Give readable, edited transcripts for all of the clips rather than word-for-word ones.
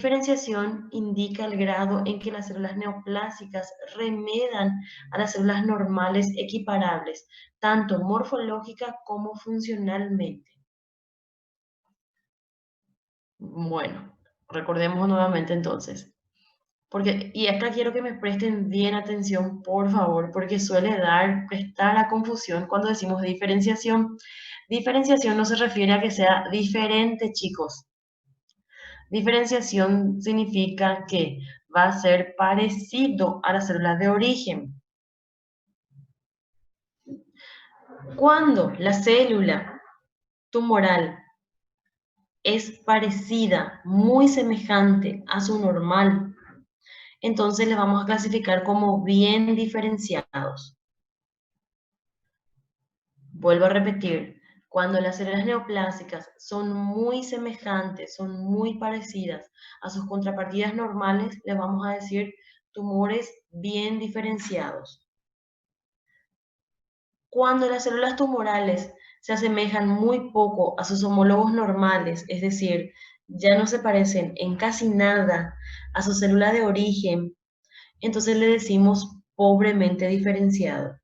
Diferenciación indica el grado en que las células neoplásicas remedan a las células normales equiparables, tanto morfológica como funcionalmente. Bueno, recordemos nuevamente entonces. Y acá quiero que me presten bien atención, por favor, porque suele prestar la confusión cuando decimos diferenciación. Diferenciación no se refiere a que sea diferente, chicos. Diferenciación significa que va a ser parecido a las células de origen. Cuando la célula tumoral es parecida, muy semejante a su normal, entonces le vamos a clasificar como bien diferenciados. Vuelvo a repetir, cuando las células neoplásicas son muy semejantes, son muy parecidas a sus contrapartidas normales, le vamos a decir tumores bien diferenciados. Cuando las células tumorales se asemejan muy poco a sus homólogos normales, es decir, ya no se parecen en casi nada a su célula de origen, entonces le decimos pobremente diferenciado.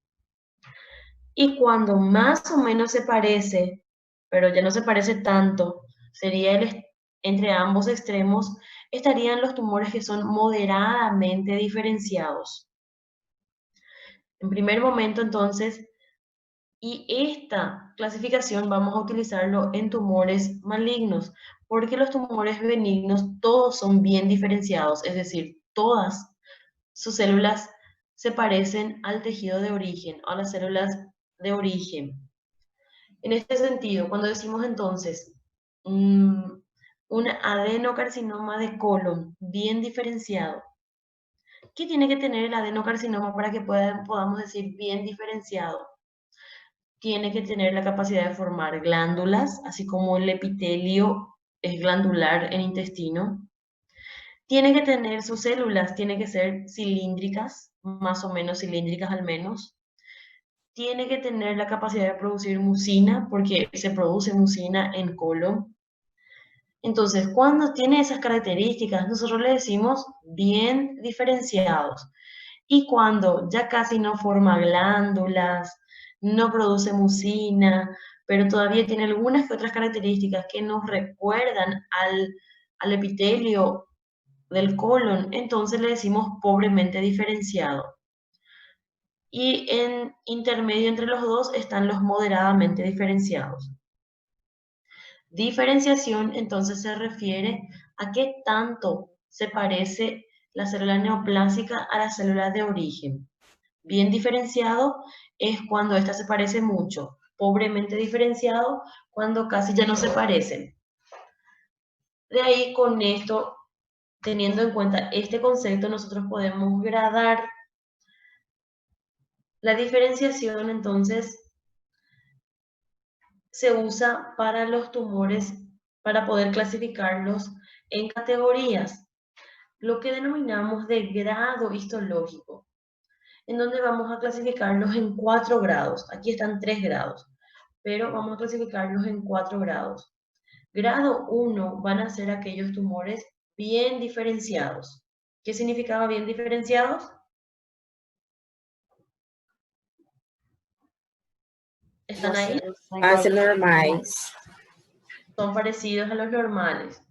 Y cuando más o menos se parece, pero ya no se parece tanto, sería entre ambos extremos, estarían los tumores que son moderadamente diferenciados. En primer momento, entonces, y esta clasificación vamos a utilizarlo en tumores malignos, porque los tumores benignos todos son bien diferenciados, es decir, todas sus células se parecen al tejido de origen, a las células de origen. En este sentido, cuando decimos entonces un adenocarcinoma de colon bien diferenciado, ¿qué tiene que tener el adenocarcinoma para que podamos decir bien diferenciado? Tiene que tener la capacidad de formar glándulas, así como el epitelio es glandular en intestino. Tiene que tener sus células, tiene que ser cilíndricas, más o menos cilíndricas al menos. Tiene que tener la capacidad de producir mucina, porque se produce mucina en colon. Entonces, cuando tiene esas características, nosotros le decimos bien diferenciados. Y cuando ya casi no forma glándulas, no produce mucina, pero todavía tiene algunas que otras características que nos recuerdan al epitelio del colon, entonces le decimos pobremente diferenciado. Y en intermedio entre los dos están los moderadamente diferenciados. Diferenciación entonces se refiere a qué tanto se parece la célula neoplásica a la célula de origen. Bien diferenciado es cuando ésta se parece mucho. Pobremente diferenciado cuando casi ya no se parecen. De ahí con esto, teniendo en cuenta este concepto, nosotros podemos gradar la diferenciación. Entonces se usa para los tumores para poder clasificarlos en categorías, lo que denominamos de grado histológico, en donde vamos a clasificarlos en 4 grados. Aquí están 3 grados, pero vamos a clasificarlos en 4 grados. Grado 1 van a ser aquellos tumores bien diferenciados. ¿Qué significaba bien diferenciados? ¿Están ahí? As normais. Son parecidos a los normales.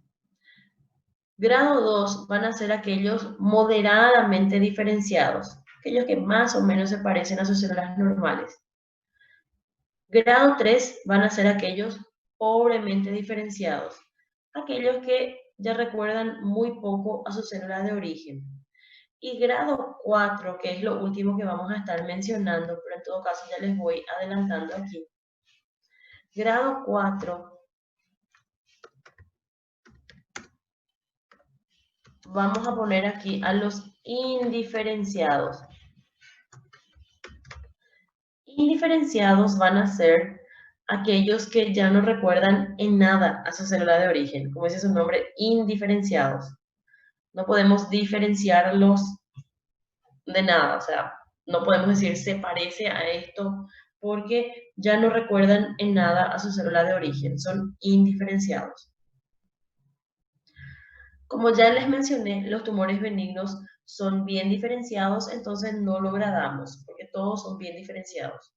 Grado 2 van a ser aquellos moderadamente diferenciados, aquellos que más o menos se parecen a sus células normales. Grado 3 van a ser aquellos pobremente diferenciados, aquellos que ya recuerdan muy poco a sus células de origen. Y grado 4, que es lo último que vamos a estar mencionando, pero en todo caso ya les voy adelantando aquí. Grado 4 vamos a poner aquí a los indiferenciados. Indiferenciados van a ser aquellos que ya no recuerdan en nada a su célula de origen, como dice su nombre, indiferenciados. No podemos diferenciarlos de nada, o sea, no podemos decir se parece a esto porque ya no recuerdan en nada a su célula de origen, son indiferenciados. Como ya les mencioné, los tumores benignos son bien diferenciados, entonces no lo gradamos, porque todos son bien diferenciados.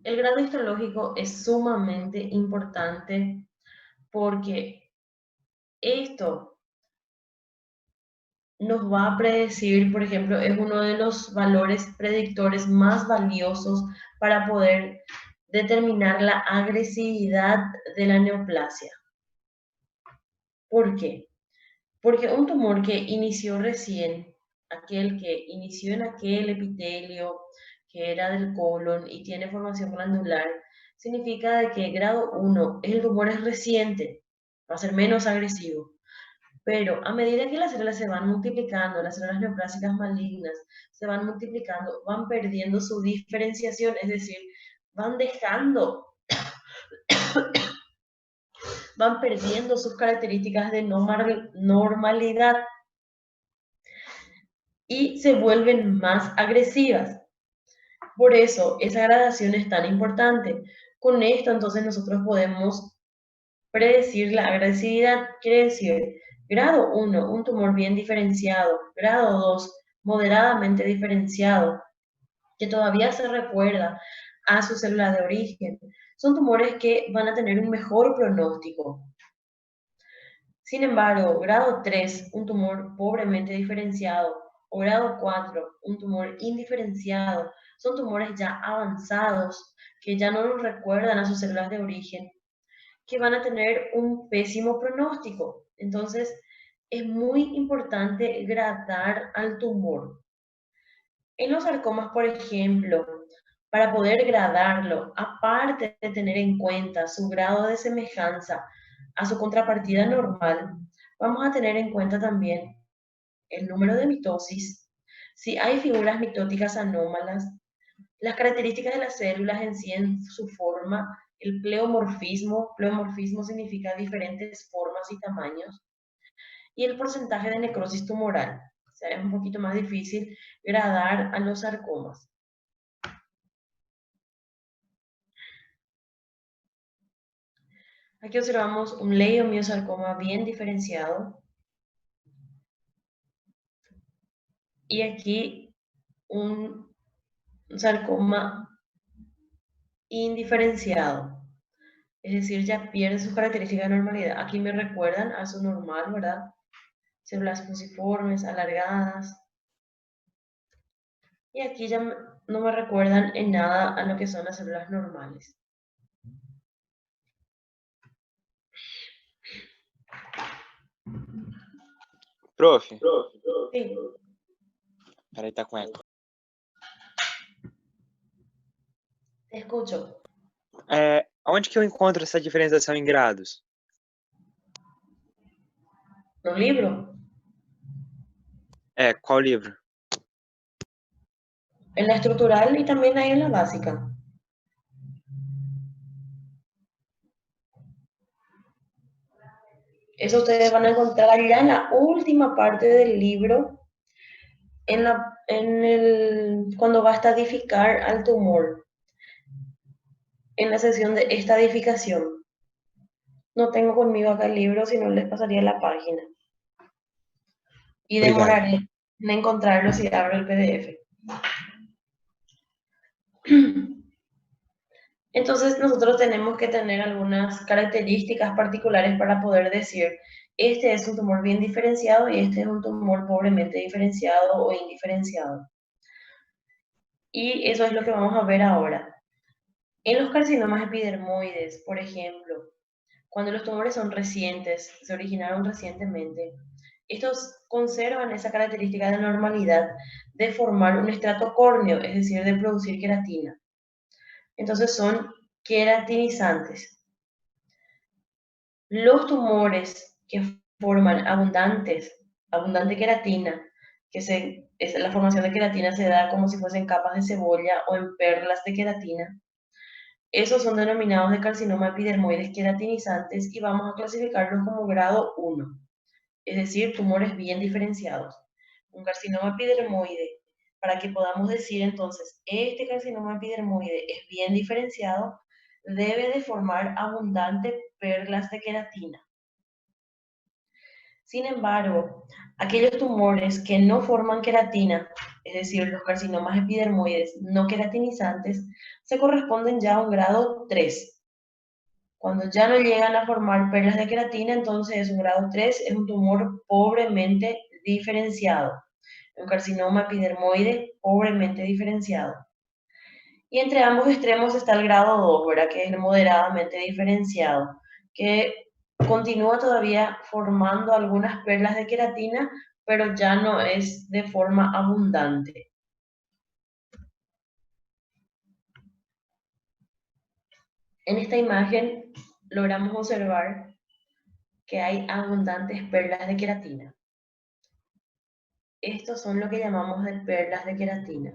El grado histológico es sumamente importante porque esto nos va a predecir, por ejemplo, es uno de los valores predictores más valiosos para poder determinar la agresividad de la neoplasia. ¿Por qué? Porque un tumor que inició recién, aquel que inició en aquel epitelio que era del colon y tiene formación glandular, significa de que grado 1, el tumor es reciente, va a ser menos agresivo. Pero a medida que las células se van multiplicando, las células neoplásicas malignas se van multiplicando, van perdiendo su diferenciación, es decir, van dejando, van perdiendo sus características de normalidad y se vuelven más agresivas. Por eso esa gradación es tan importante. Con esto entonces nosotros podemos predecir la agresividad, quiere decir, grado 1, un tumor bien diferenciado, grado 2, moderadamente diferenciado, que todavía se recuerda a su célula de origen. Son tumores que van a tener un mejor pronóstico. Sin embargo, grado 3, un tumor pobremente diferenciado, o grado 4, un tumor indiferenciado, son tumores ya avanzados que ya no nos recuerdan a sus células de origen, que van a tener un pésimo pronóstico. Entonces, es muy importante gradar al tumor. En los sarcomas, por ejemplo, para poder gradarlo, aparte de tener en cuenta su grado de semejanza a su contrapartida normal, vamos a tener en cuenta también el número de mitosis, si hay figuras mitóticas anómalas, las características de las células en sí, en su forma, el pleomorfismo significa diferentes formas y tamaños, y el porcentaje de necrosis tumoral. O sea, es un poquito más difícil gradar a los sarcomas. Aquí observamos un leiomiosarcoma bien diferenciado y aquí un sarcoma indiferenciado. Es decir, ya pierde sus características de normalidad. Aquí me recuerdan a su normal, ¿verdad? Células fusiformes, alargadas. Y aquí ya no me recuerdan en nada a lo que son las células normales. Prof, Sí, peraí, tá com eco. te escucho. Onde que eu encontro essa diferenciação em grados? ¿Un libro? Qual livro? En la estructural y también hay en la básica. Eso ustedes van a encontrar ya en la última parte del libro, cuando va a estadificar al tumor, en la sección de estadificación. No tengo conmigo acá el libro, si no les pasaría la página. Y Obrigado. demoraré en encontrarlo si abro el PDF. Entonces nosotros tenemos que tener algunas características particulares para poder decir, este es un tumor bien diferenciado y este es un tumor pobremente diferenciado o indiferenciado. Y eso es lo que vamos a ver ahora. En los carcinomas epidermoides, por ejemplo, cuando los tumores son recientes, se originaron recientemente, estos conservan esa característica de normalidad de formar un estrato córneo, es decir, de producir queratina. Entonces son queratinizantes. Los tumores que forman abundante queratina, la formación de queratina se da como si fuesen capas de cebolla o en perlas de queratina. Esos son denominados de carcinoma epidermoides queratinizantes y vamos a clasificarlos como grado 1, es decir, tumores bien diferenciados. un carcinoma epidermoide, para que podamos decir entonces, este carcinoma epidermoide es bien diferenciado, debe de formar abundantes perlas de queratina. Sin embargo, aquellos tumores que no forman queratina, es decir, los carcinomas epidermoides no queratinizantes, se corresponden ya a un grado 3. Cuando ya no llegan a formar perlas de queratina, entonces es un grado 3, es un tumor pobremente diferenciado, un carcinoma epidermoide pobremente diferenciado. Y entre ambos extremos está el grado 2, ¿verdad? Que es el moderadamente diferenciado, que continúa todavía formando algunas perlas de queratina, pero ya no es de forma abundante. En esta imagen logramos observar que hay abundantes perlas de queratina. Estos son lo que llamamos de perlas de queratina.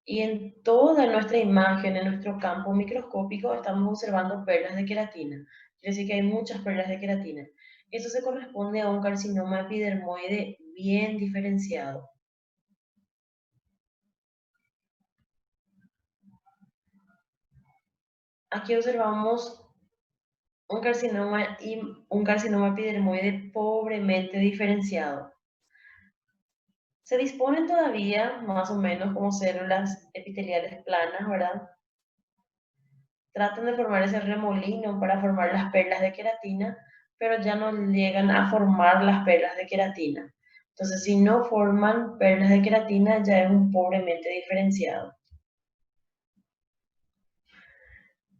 Y en toda nuestra imagen, en nuestro campo microscópico, estamos observando perlas de queratina. Quiere decir que hay muchas perlas de queratina. Eso se corresponde a un carcinoma epidermoide bien diferenciado. Aquí observamos un carcinoma epidermoide pobremente diferenciado. Se disponen todavía más o menos como células epiteliales planas, ¿verdad? Tratan de formar ese remolino para formar las perlas de queratina, pero ya no llegan a formar las perlas de queratina. Entonces, si no forman perlas de queratina, ya es un pobremente diferenciado.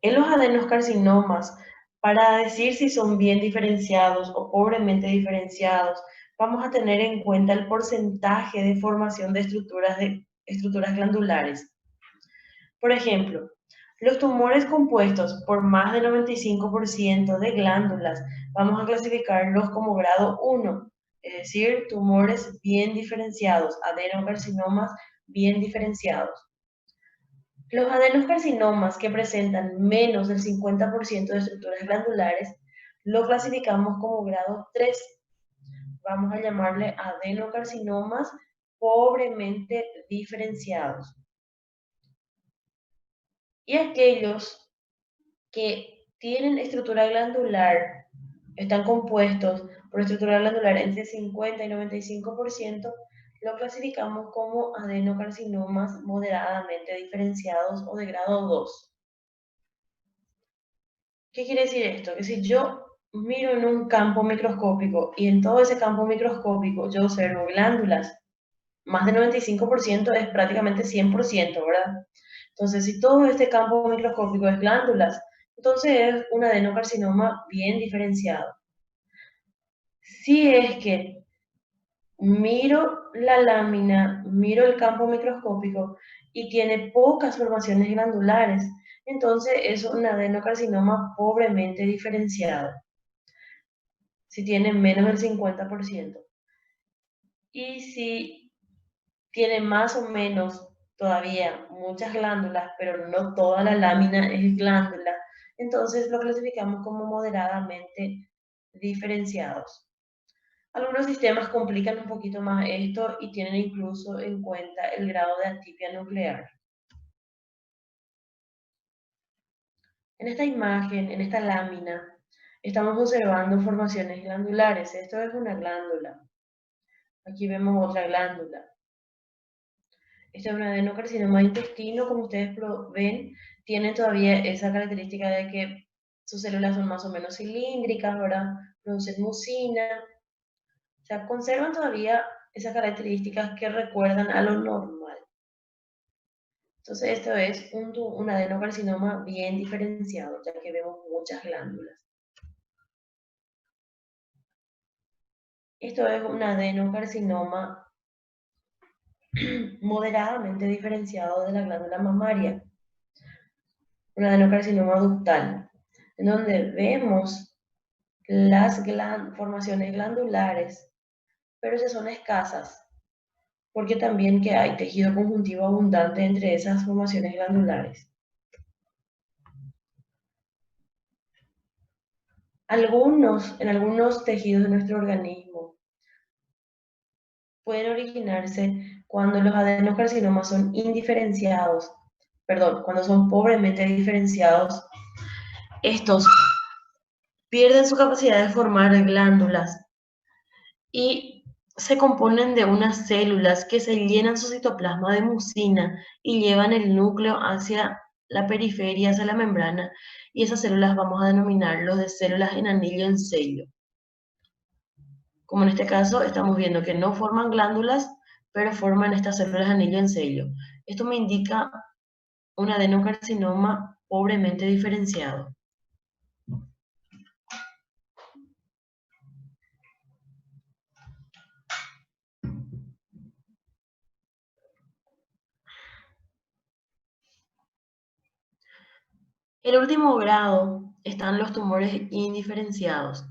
En los adenocarcinomas, para decir si son bien diferenciados o pobremente diferenciados, vamos a tener en cuenta el porcentaje de formación de estructuras glandulares. Por ejemplo, los tumores compuestos por más del 95% de glándulas, vamos a clasificarlos como grado 1, es decir, tumores bien diferenciados, adenocarcinomas bien diferenciados. Los adenocarcinomas que presentan menos del 50% de estructuras glandulares, lo clasificamos como grado 3. Vamos a llamarle adenocarcinomas pobremente diferenciados. Y aquellos que tienen estructura glandular, están compuestos por estructura glandular entre 50 y 95%, lo clasificamos como adenocarcinomas moderadamente diferenciados o de grado 2. ¿Qué quiere decir esto? Que si yo miro en un campo microscópico y en todo ese campo microscópico yo observo glándulas, más del 95% es prácticamente 100%, ¿verdad? Entonces, si todo este campo microscópico es glándulas, entonces es un adenocarcinoma bien diferenciado. Si es que miro la lámina, miro el campo microscópico y tiene pocas formaciones glandulares, entonces es un adenocarcinoma pobremente diferenciado, si tiene menos del 50%. Y si tiene más o menos todavía muchas glándulas, pero no toda la lámina es glándula, entonces lo clasificamos como moderadamente diferenciados. Algunos sistemas complican un poquito más esto y tienen incluso en cuenta el grado de atipia nuclear. En esta imagen, en esta lámina, estamos observando formaciones glandulares. Esto es una glándula. Aquí vemos otra glándula. Este es un adenocarcinoma de intestino, como ustedes ven, tiene todavía esa característica de que sus células son más o menos cilíndricas, ¿verdad? Producen mucina. O sea, conservan todavía esas características que recuerdan a lo normal. Entonces, esto es un adenocarcinoma bien diferenciado, ya que vemos muchas glándulas. Esto es un adenocarcinoma moderadamente diferenciado de la glándula mamaria, un adenocarcinoma ductal, en donde vemos las formaciones glandulares, pero ya son escasas, porque también que hay tejido conjuntivo abundante entre esas formaciones glandulares. En algunos tejidos de nuestro organismo pueden originarse cuando los adenocarcinomas son indiferenciados, perdón, cuando son pobremente diferenciados. Estos pierden su capacidad de formar glándulas y se componen de unas células que se llenan su citoplasma de mucina y llevan el núcleo hacia la periferia, hacia la membrana, y esas células vamos a denominarlos de células en anillo en sello. Como en este caso estamos viendo que no forman glándulas, pero forman estas células anillo en sello. Esto me indica un adenocarcinoma pobremente diferenciado. El último grado están los tumores indiferenciados.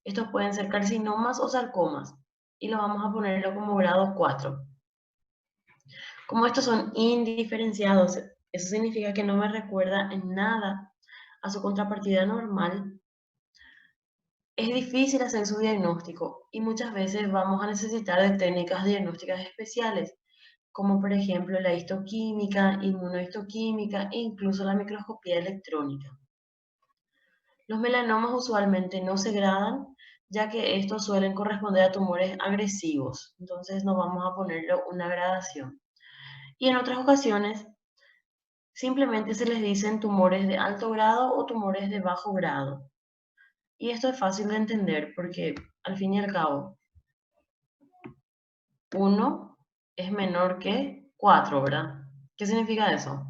Estos pueden ser carcinomas o sarcomas y los vamos a ponerlo como grado 4. Como estos son indiferenciados, eso significa que no me recuerda en nada a su contrapartida normal. Es difícil hacer su diagnóstico y muchas veces vamos a necesitar de técnicas diagnósticas especiales, como por ejemplo la histoquímica, inmunohistoquímica e incluso la microscopía electrónica. Los melanomas usualmente no se gradan, ya que estos suelen corresponder a tumores agresivos, entonces no vamos a ponerle una gradación. Y en otras ocasiones simplemente se les dicen tumores de alto grado o tumores de bajo grado. Y esto es fácil de entender porque al fin y al cabo 1 es menor que 4, ¿verdad? ¿Qué significa eso?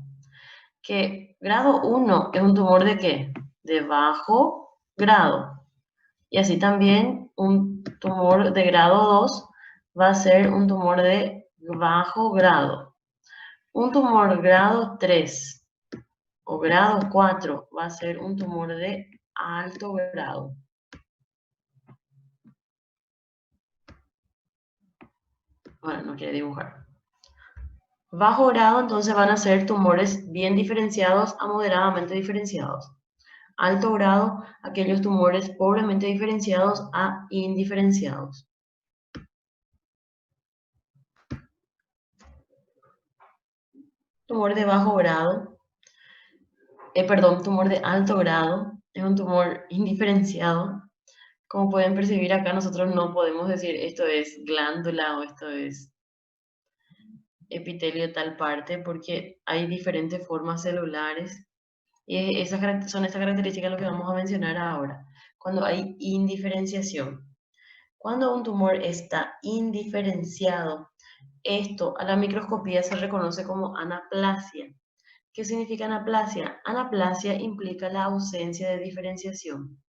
Que grado 1 es un tumor de ¿qué? De bajo grado. Y así también un tumor de grado 2 va a ser un tumor de bajo grado. Un tumor grado 3 o grado 4 va a ser un tumor de alto grado. Bueno, no quiere dibujar. Bajo grado entonces van a ser tumores bien diferenciados a moderadamente diferenciados. Alto grado, aquellos tumores pobremente diferenciados a indiferenciados. Tumor de bajo grado, tumor de alto grado, es un tumor indiferenciado. Como pueden percibir acá, nosotros no podemos decir esto es glándula o esto es epitelio de tal parte, porque hay diferentes formas celulares. Y son estas características lo que vamos a mencionar ahora. Cuando hay indiferenciación. Cuando un tumor está indiferenciado, esto a la microscopía se reconoce como anaplasia. ¿Qué significa anaplasia? Anaplasia implica la ausencia de diferenciación.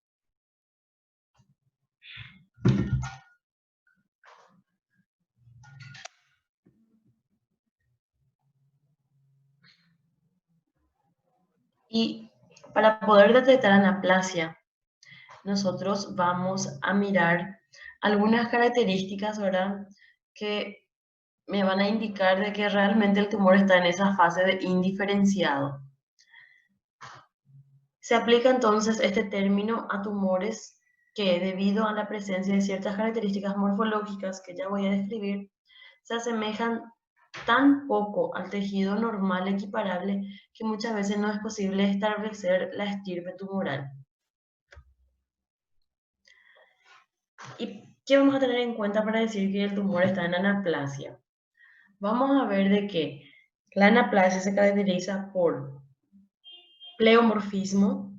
Y para poder detectar anaplasia, nosotros vamos a mirar algunas características, ¿verdad?, que me van a indicar de que realmente el tumor está en esa fase de indiferenciado. Se aplica entonces este término a tumores que, debido a la presencia de ciertas características morfológicas que ya voy a describir, se asemejan tan poco al tejido normal equiparable que muchas veces no es posible establecer la estirpe tumoral. ¿Y qué vamos a tener en cuenta para decir que el tumor está en anaplasia? Vamos a ver de que la anaplasia se caracteriza por pleomorfismo.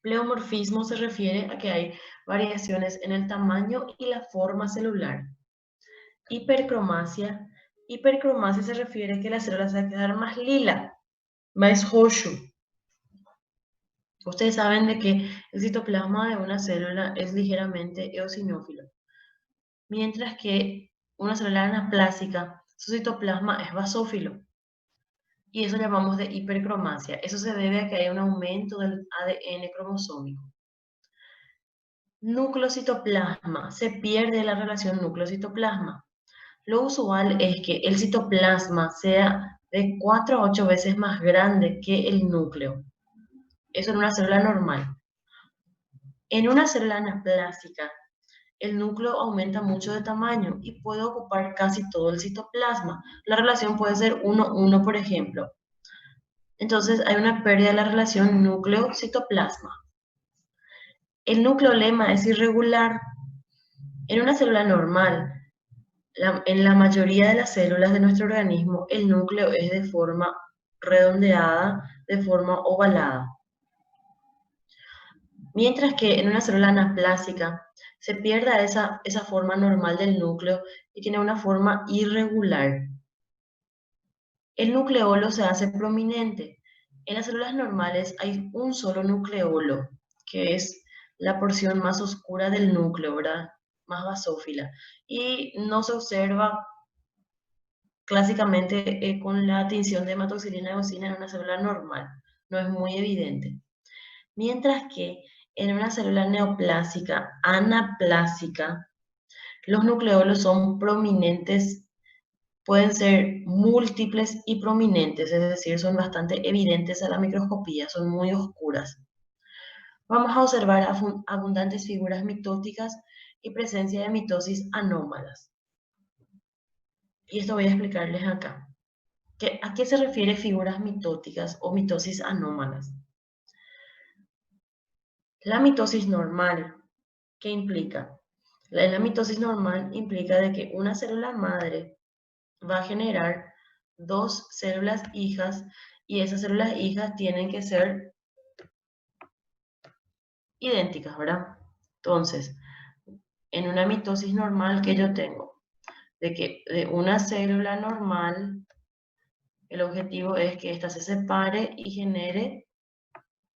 Pleomorfismo se refiere a que hay variaciones en el tamaño y la forma celular. Hipercromasia. Hipercromasia se refiere a que la célula se va a quedar más lila, más rojo. Ustedes saben de que el citoplasma de una célula es ligeramente eosinófilo, mientras que una célula anaplásica, su citoplasma es basófilo. Y eso llamamos de hipercromasia. Eso se debe a que hay un aumento del ADN cromosómico. Núcleo-citoplasma. Se pierde la relación núcleo-citoplasma. Lo usual es que el citoplasma sea de 4 a 8 veces más grande que el núcleo. Eso en una célula normal. En una célula anaplásica, el núcleo aumenta mucho de tamaño y puede ocupar casi todo el citoplasma. La relación puede ser 1:1, por ejemplo. Entonces hay una pérdida de la relación núcleo-citoplasma. El nucleolema es irregular. En una célula normal, en la mayoría de las células de nuestro organismo, el núcleo es de forma redondeada, de forma ovalada. Mientras que en una célula anaplásica se pierde esa forma normal del núcleo y tiene una forma irregular. El nucleolo se hace prominente. En las células normales hay un solo nucleolo, que es la porción más oscura del núcleo, ¿verdad? Más basófila. Y no se observa clásicamente con la tinción de hematoxilina y eosina en una célula normal. No es muy evidente. Mientras que en una célula neoplásica, anaplásica, los nucleolos son prominentes, pueden ser múltiples y prominentes, es decir, son bastante evidentes a la microscopía, son muy oscuras. Vamos a observar abundantes figuras mitóticas y presencia de mitosis anómalas. Y esto voy a explicarles acá. ¿A qué se refiere figuras mitóticas o mitosis anómalas? La mitosis normal, ¿qué implica? La mitosis normal implica de que una célula madre va a generar dos células hijas y esas células hijas tienen que ser idénticas, ¿verdad? Entonces, en una mitosis normal que yo tengo, de que de una célula normal, el objetivo es que ésta se separe y genere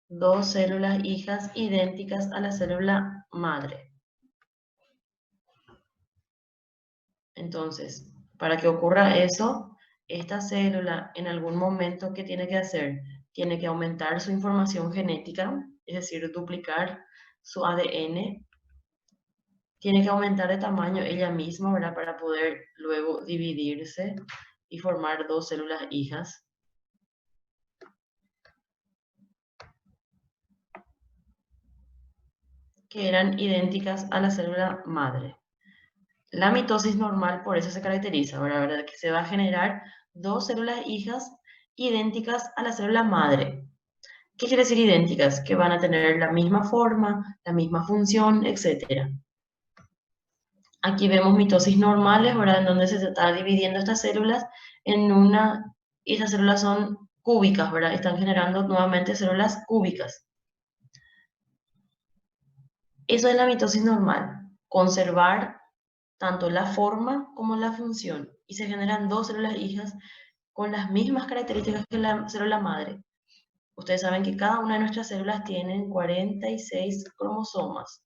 dos células hijas idénticas a la célula madre. Entonces, para que ocurra eso, esta célula en algún momento, ¿qué tiene que hacer? Tiene que aumentar su información genética, es decir, duplicar su ADN. Tiene que aumentar de tamaño ella misma, ¿verdad? Para poder luego dividirse y formar dos células hijas. Que eran idénticas a la célula madre. La mitosis normal por eso se caracteriza, ¿verdad? Que se va a generar dos células hijas idénticas a la célula madre. ¿Qué quiere decir idénticas? Que van a tener la misma forma, la misma función, etc. Aquí vemos mitosis normales, ¿verdad? En donde se está dividiendo estas células en una, y estas células son cúbicas, ¿verdad? Están generando nuevamente células cúbicas. Eso es la mitosis normal, conservar tanto la forma como la función, y se generan dos células hijas con las mismas características que la célula madre. Ustedes saben que cada una de nuestras células tienen 46 cromosomas.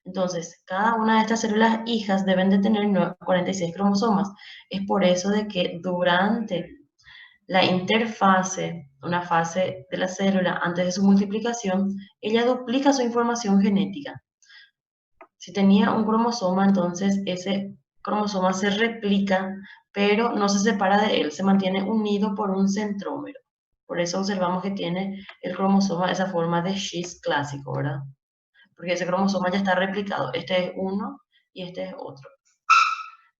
Entonces, cada una de estas células hijas deben de tener 46 cromosomas. Es por eso de que durante la interfase, una fase de la célula antes de su multiplicación, ella duplica su información genética. Si tenía un cromosoma, entonces ese cromosoma se replica, pero no se separa de él, se mantiene unido por un centrómero. Por eso observamos que tiene el cromosoma esa forma de X clásico, ¿verdad? Porque ese cromosoma ya está replicado. Este es uno y este es otro.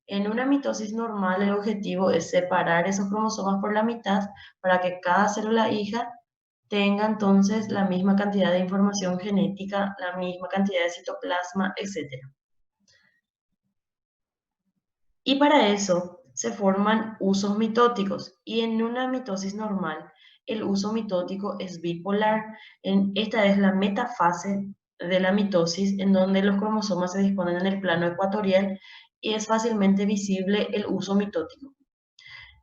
En una mitosis normal, el objetivo es separar esos cromosomas por la mitad para que cada célula hija tenga entonces la misma cantidad de información genética, la misma cantidad de citoplasma, etc. Y para eso se forman usos mitóticos. Y en una mitosis normal, el uso mitótico es bipolar. Esta es la metafase de la mitosis, en donde los cromosomas se disponen en el plano ecuatorial y es fácilmente visible el uso mitótico.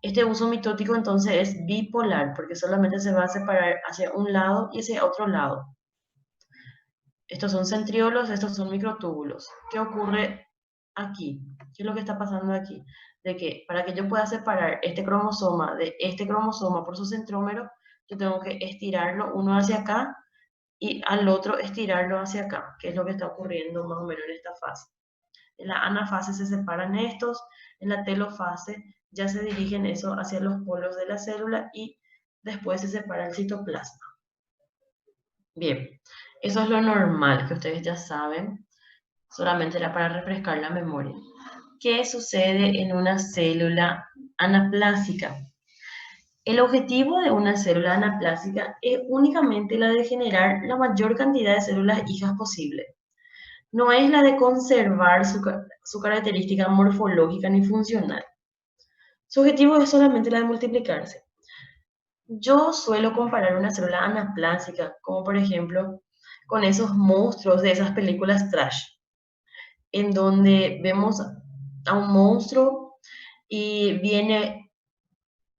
Este uso mitótico entonces es bipolar, porque solamente se va a separar hacia un lado y hacia otro lado. Estos son centriolos, estos son microtúbulos. ¿Qué ocurre aquí? ¿Qué es lo que está pasando aquí? De que para que yo pueda separar este cromosoma de este cromosoma por su centrómero, yo tengo que estirarlo uno hacia acá y al otro estirarlo hacia acá, que es lo que está ocurriendo más o menos en esta fase. En la anafase se separan estos, en la telofase ya se dirigen eso hacia los polos de la célula y después se separa el citoplasma. Bien, eso es lo normal que ustedes ya saben. solamente era para refrescar la memoria. ¿Qué sucede en una célula anaplásica? El objetivo de una célula anaplásica es únicamente la de generar la mayor cantidad de células hijas posible. No es la de conservar su característica morfológica ni funcional. Su objetivo es solamente la de multiplicarse. Yo suelo comparar una célula anaplásica, como por ejemplo, con esos monstruos de esas películas trash, en donde vemos a un monstruo y viene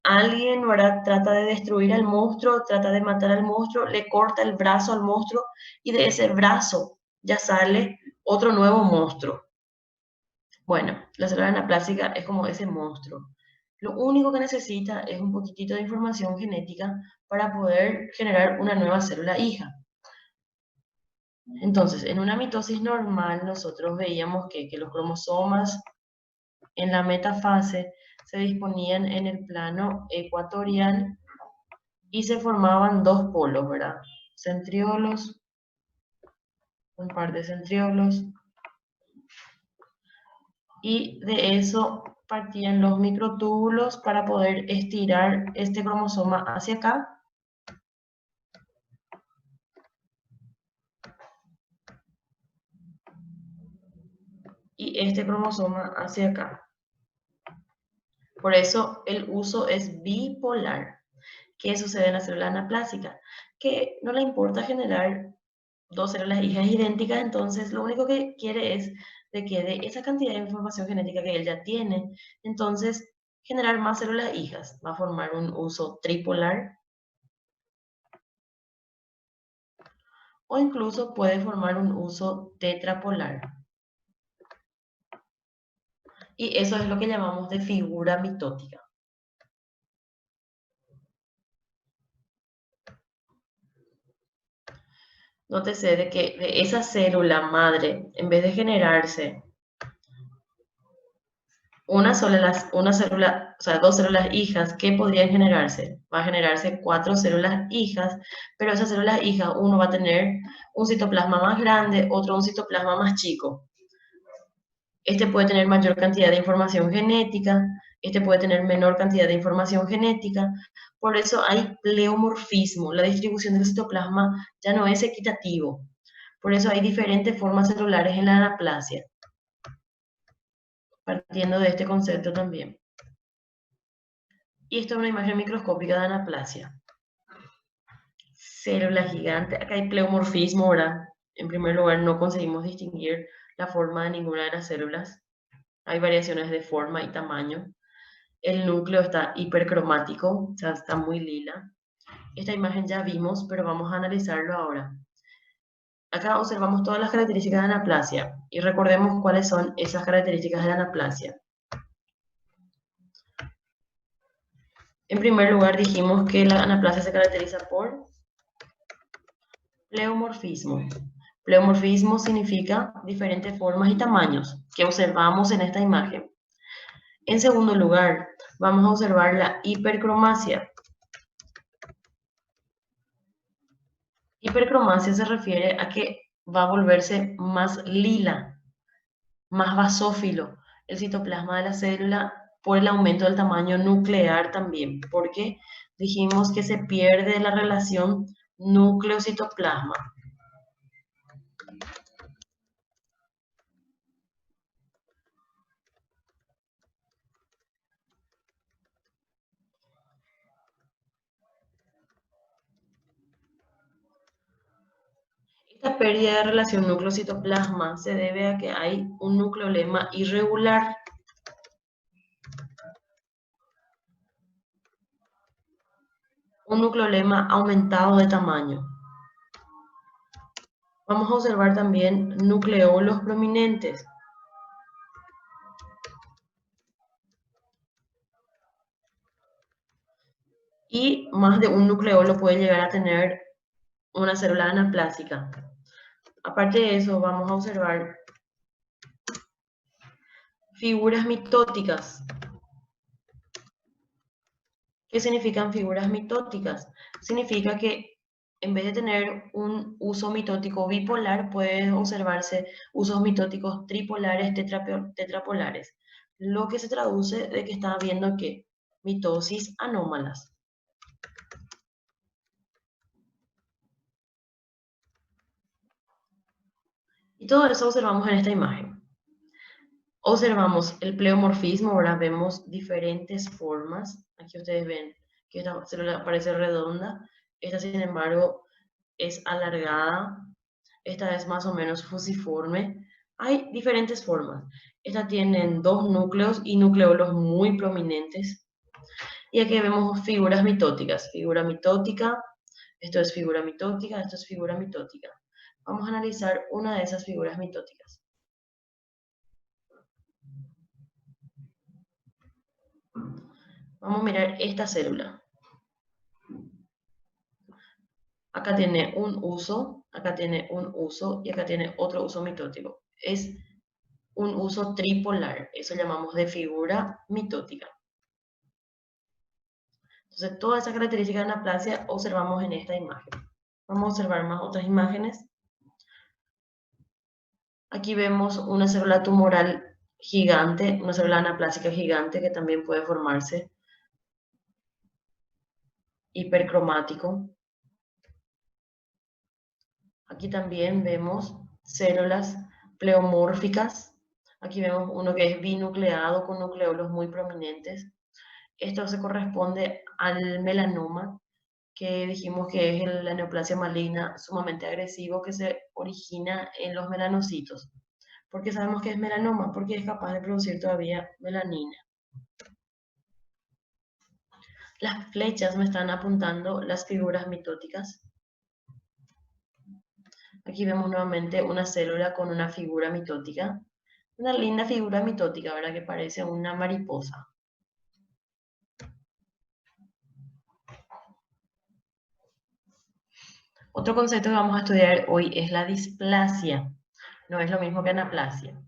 alguien, ¿verdad? Trata de destruir al monstruo, trata de matar al monstruo, le corta el brazo al monstruo y de ese brazo ya sale otro nuevo monstruo. Bueno, la célula anaplásica es como ese monstruo. Lo único que necesita es un poquitito de información genética para poder generar una nueva célula hija. Entonces, en una mitosis normal, nosotros veíamos que los cromosomas en la metafase se disponían en el plano ecuatorial y se formaban dos polos, ¿verdad? Centriolos, un par de centriolos, y de eso partían los microtúbulos para poder estirar este cromosoma hacia acá. Y este cromosoma hacia acá. Por eso el uso es bipolar. ¿Qué sucede en la célula anaplásica? Que no le importa generar dos células hijas idénticas, entonces lo único que quiere es de que de esa cantidad de información genética que él ya tiene, entonces generar más células hijas. Va a formar un uso tripolar o incluso puede formar un uso tetrapolar. Y eso es lo que llamamos de figura mitótica. Nótese de que de esa célula madre, en vez de generarse una célula, o sea, dos células hijas, ¿qué podrían generarse? Va a generarse 4 células hijas, pero esas células hijas, uno va a tener un citoplasma más grande, otro un citoplasma más chico. Este puede tener mayor cantidad de información genética, este puede tener menor cantidad de información genética. Por eso hay pleomorfismo. La distribución del citoplasma ya no es equitativo. Por eso hay diferentes formas celulares en la anaplasia. Partiendo de este concepto también. Y esto es una imagen microscópica de anaplasia. Célula gigante. Acá hay pleomorfismo, ¿verdad? En primer lugar, no conseguimos distinguir la forma de ninguna de las células. Hay variaciones de forma y tamaño. El núcleo está hipercromático, o sea, está muy lila. Esta imagen ya vimos, pero vamos a analizarlo ahora. Acá observamos todas las características de anaplasia y recordemos cuáles son esas características de la anaplasia. En primer lugar dijimos que la anaplasia se caracteriza por pleomorfismo. Pleomorfismo significa diferentes formas y tamaños que observamos en esta imagen. En segundo lugar, vamos a observar la hipercromasia. Hipercromasia se refiere a que va a volverse más lila, más basófilo el citoplasma de la célula por el aumento del tamaño nuclear también, porque dijimos que se pierde la relación núcleo-citoplasma. Esta pérdida de relación núcleo-citoplasma se debe a que hay un nucleolema irregular. Un nucleolema aumentado de tamaño. Vamos a observar también nucleolos prominentes. Y más de un nucleolo puede llegar a tener una célula anaplásica. Aparte de eso, vamos a observar figuras mitóticas. ¿Qué significan figuras mitóticas? Significa que en vez de tener un uso mitótico bipolar, pueden observarse usos mitóticos tripolares, tetrapolares, lo que se traduce de que está habiendo que mitosis anómalas. Y todo eso observamos en esta imagen. Observamos el pleomorfismo, ahora vemos diferentes formas. Aquí ustedes ven que esta célula parece redonda, esta sin embargo es alargada, esta es más o menos fusiforme. Hay diferentes formas. Estas tienen dos núcleos y nucleolos muy prominentes. Y aquí vemos figuras mitóticas. Figura mitótica, esto es figura mitótica, esto es figura mitótica. Vamos a analizar una de esas figuras mitóticas. Vamos a mirar esta célula. Acá tiene un uso, acá tiene un uso y acá tiene otro uso mitótico. Es un uso tripolar, eso llamamos de figura mitótica. Entonces, todas esas características de anaplasia observamos en esta imagen. Vamos a observar más otras imágenes. Aquí vemos una célula tumoral gigante, una célula anaplásica gigante que también puede formarse hipercromático. Aquí también vemos células pleomórficas. Aquí vemos uno que es binucleado con nucleolos muy prominentes. Esto se corresponde al melanoma, que dijimos que es la neoplasia maligna sumamente agresivo que se origina en los melanocitos. ¿Por qué sabemos que es melanoma? Porque es capaz de producir todavía melanina. Las flechas me están apuntando las figuras mitóticas. Aquí vemos nuevamente una célula con una figura mitótica. Una linda figura mitótica, ¿verdad? Que parece una mariposa. Otro concepto que vamos a estudiar hoy es la displasia. No es lo mismo que anaplasia.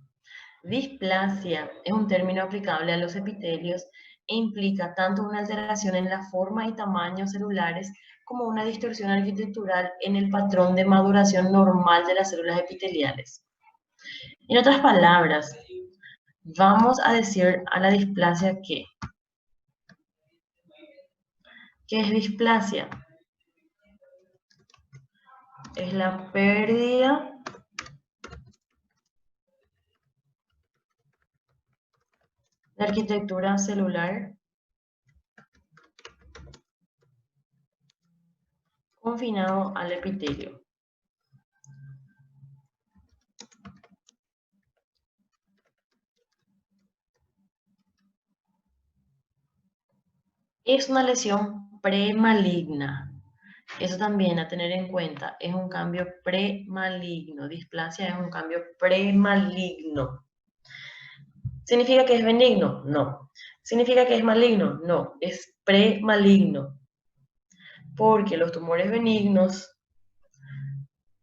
Displasia es un término aplicable a los epitelios e implica tanto una alteración en la forma y tamaño celulares como una distorsión arquitectural en el patrón de maduración normal de las células epiteliales. En otras palabras, vamos a decir a la displasia que. ¿Qué es displasia? Es la pérdida de arquitectura celular confinado al epitelio. Es una lesión premaligna. Eso también a tener en cuenta, es un cambio premaligno. Displasia es un cambio premaligno. ¿Significa que es benigno? No. ¿Significa que es maligno? No, es premaligno. Porque los tumores benignos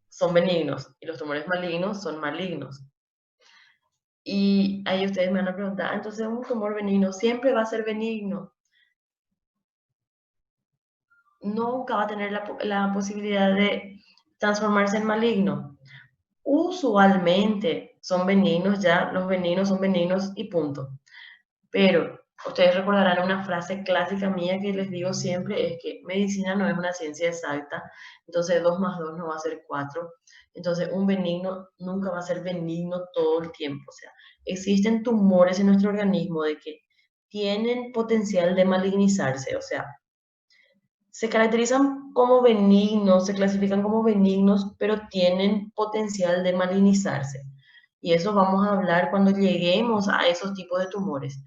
son benignos y los tumores malignos son malignos. Y ahí ustedes me van a preguntar, entonces un tumor benigno siempre va a ser benigno. Nunca va a tener la posibilidad de transformarse en maligno. Usualmente son benignos ya, los benignos son benignos y punto. Pero ustedes recordarán una frase clásica mía que les digo siempre, es que medicina no es una ciencia exacta, entonces 2 más 2 no va a ser 4. Entonces un benigno nunca va a ser benigno todo el tiempo. O sea, existen tumores en nuestro organismo de que tienen potencial de malignizarse, o sea, se caracterizan como benignos, se clasifican como benignos, pero tienen potencial de malignizarse. Y eso vamos a hablar cuando lleguemos a esos tipos de tumores.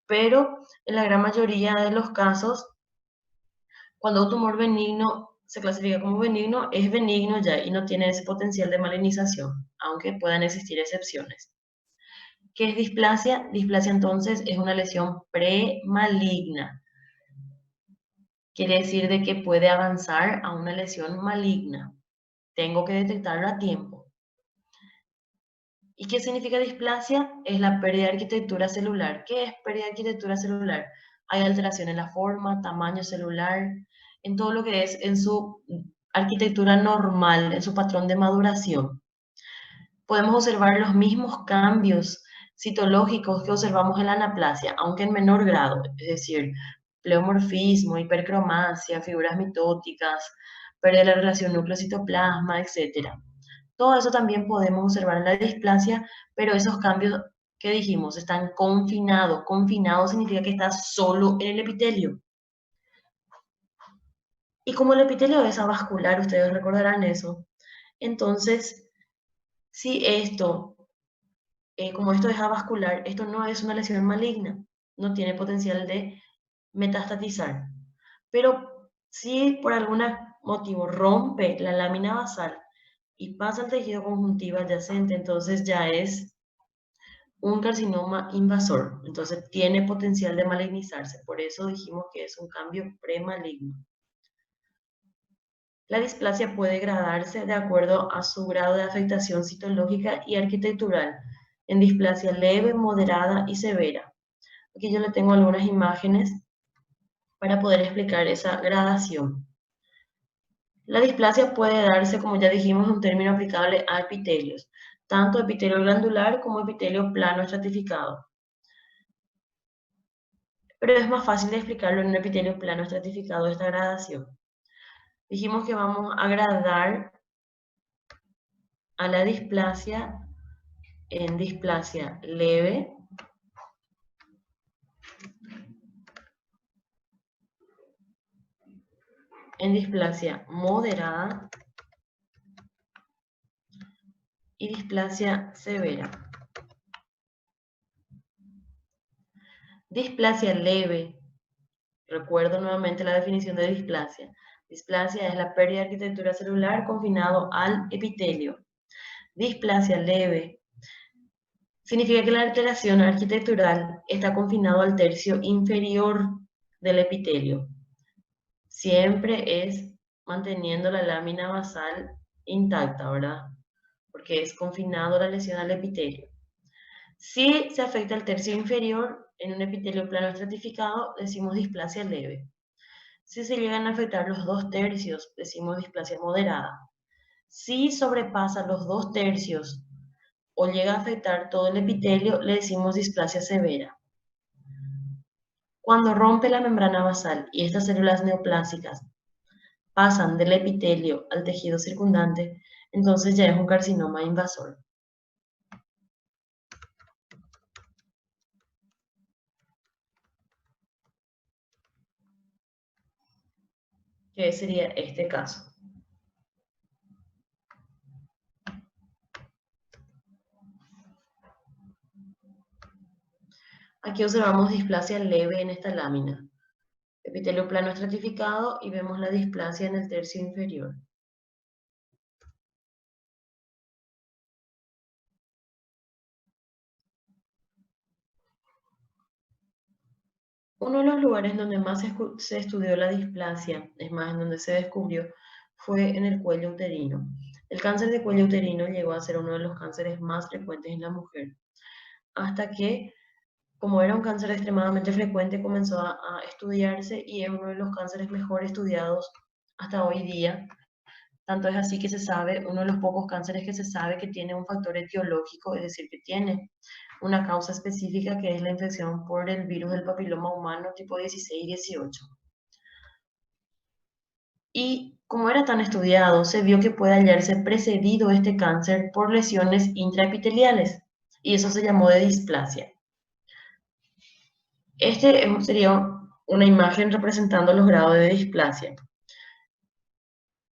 Pero en la gran mayoría de los casos, cuando un tumor benigno se clasifica como benigno, es benigno ya y no tiene ese potencial de malignización, aunque puedan existir excepciones. ¿Qué es displasia? Displasia entonces es una lesión premaligna. Quiere decir de que puede avanzar a una lesión maligna. Tengo que detectarlo a tiempo. ¿Y qué significa displasia? Es la pérdida de arquitectura celular. ¿Qué es pérdida de arquitectura celular? Hay alteración en la forma, tamaño celular, en todo lo que es en su arquitectura normal en su patrón de maduración. Podemos observar los mismos cambios citológicos que observamos en la anaplasia, aunque en menor grado, es decir, pleomorfismo, hipercromasia, figuras mitóticas, pérdida de la relación núcleo-citoplasma, etc. Todo eso también podemos observar en la displasia, pero esos cambios que dijimos están confinados. Confinado significa que está solo en el epitelio. Y como el epitelio es avascular, ustedes recordarán eso, entonces, si esto, como esto es avascular, esto no es una lesión maligna, no tiene potencial de metastatizar. Pero si por algún motivo rompe la lámina basal y pasa al tejido conjuntivo adyacente, entonces ya es un carcinoma invasor, entonces tiene potencial de malignizarse. Por eso dijimos que es un cambio premaligno. La displasia puede gradarse de acuerdo a su grado de afectación citológica y arquitectural, en displasia leve, moderada y severa. Aquí yo le tengo algunas imágenes para poder explicar esa gradación. La displasia puede darse, como ya dijimos, un término aplicable a epitelios, tanto epitelio glandular como epitelio plano estratificado. Pero es más fácil de explicarlo en un epitelio plano estratificado esta gradación. Dijimos que vamos a gradar a la displasia en displasia leve, en displasia moderada y displasia severa. Displasia leve, recuerdo nuevamente la definición de displasia. Displasia es la pérdida de arquitectura celular confinado al epitelio. Displasia leve significa que la alteración arquitectural está confinado al tercio inferior del epitelio. Siempre es manteniendo la lámina basal intacta, ¿verdad? Porque es confinado la lesión al epitelio. Si se afecta el tercio inferior en un epitelio plano estratificado, decimos displasia leve. Si se llegan a afectar los 2/3, decimos displasia moderada. Si sobrepasa los 2/3 o llega a afectar todo el epitelio, le decimos displasia severa. Cuando rompe la membrana basal y estas células neoplásicas pasan del epitelio al tejido circundante, entonces ya es un carcinoma invasor. ¿Qué sería este caso? Aquí observamos displasia leve en esta lámina. Epitelio plano estratificado y vemos la displasia en el tercio inferior. Uno de los lugares donde más se estudió la displasia, es más, en donde se descubrió, fue en el cuello uterino. El cáncer de cuello uterino llegó a ser uno de los cánceres más frecuentes en la mujer, hasta que, como era un cáncer extremadamente frecuente, comenzó a estudiarse y es uno de los cánceres mejor estudiados hasta hoy día. Tanto es así que se sabe, uno de los pocos cánceres que se sabe que tiene un factor etiológico, es decir, que tiene una causa específica, que es la infección por el virus del papiloma humano tipo 16 y 18. Y como era tan estudiado, se vio que puede hallarse precedido este cáncer por lesiones intraepiteliales, y eso se llamó de displasia. Este sería una imagen representando los grados de displasia.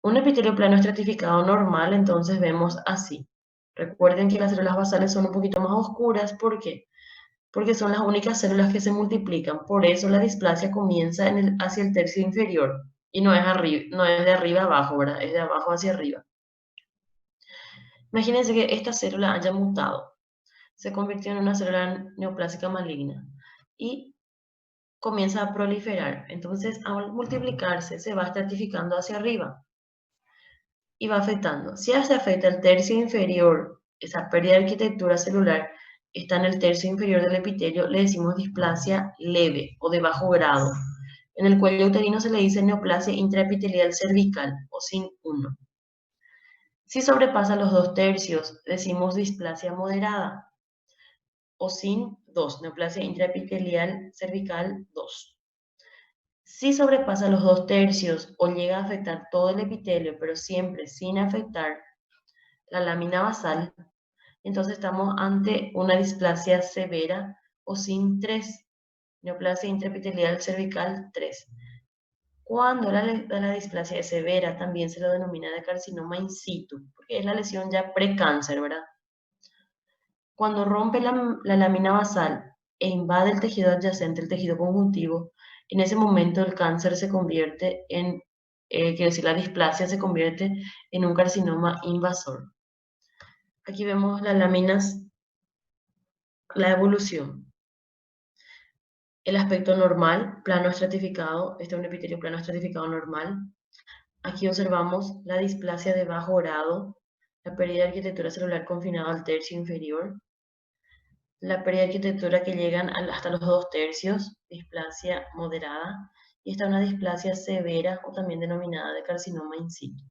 Un epitelio plano estratificado normal, entonces vemos así. Recuerden que las células basales son un poquito más oscuras. ¿Por qué? Porque son las únicas células que se multiplican. Por eso la displasia comienza hacia el tercio inferior. Y no es de arriba a abajo, ¿verdad? Es de abajo hacia arriba. Imagínense que esta célula haya mutado. Se convirtió en una célula neoplásica maligna. Y comienza a proliferar. Entonces, al multiplicarse, se va estratificando hacia arriba. Y va afectando. Si se afecta el tercio inferior, esa pérdida de arquitectura celular está en el tercio inferior del epitelio, le decimos displasia leve o de bajo grado. En el cuello uterino se le dice neoplasia intraepitelial cervical o SIN 1. Si sobrepasa los 2/3, decimos displasia moderada o SIN 2, neoplasia intraepitelial cervical 2. Si sobrepasa los 2/3 o llega a afectar todo el epitelio, pero siempre sin afectar la lámina basal, entonces estamos ante una displasia severa o SIN 3, neoplasia intraepitelial cervical 3. Cuando la displasia es severa, también se lo denomina de carcinoma in situ, porque es la lesión ya precáncer, ¿verdad? Cuando rompe la lámina basal e invade el tejido adyacente, el tejido conjuntivo, en ese momento el cáncer se convierte en, quiero decir, la displasia se convierte en un carcinoma invasor. Aquí vemos las láminas, la evolución. El aspecto normal, plano estratificado, este es un epitelio plano estratificado normal. Aquí observamos la displasia de bajo grado, la pérdida de arquitectura celular confinada al tercio inferior, la pérdida de arquitectura que llegan hasta los 2/3, displasia moderada, y está una displasia severa o también denominada de carcinoma in situ.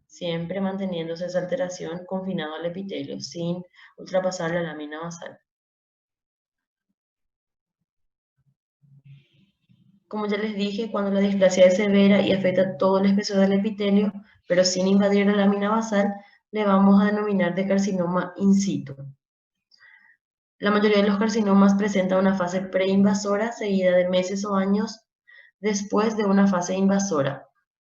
Siempre manteniéndose esa alteración confinado al epitelio sin ultrapasar la lámina basal. Como ya les dije, cuando la displasia es severa y afecta todo el espesor del epitelio, pero sin invadir la lámina basal, le vamos a denominar de carcinoma in situ. La mayoría de los carcinomas presentan una fase preinvasora seguida de meses o años después de una fase invasora.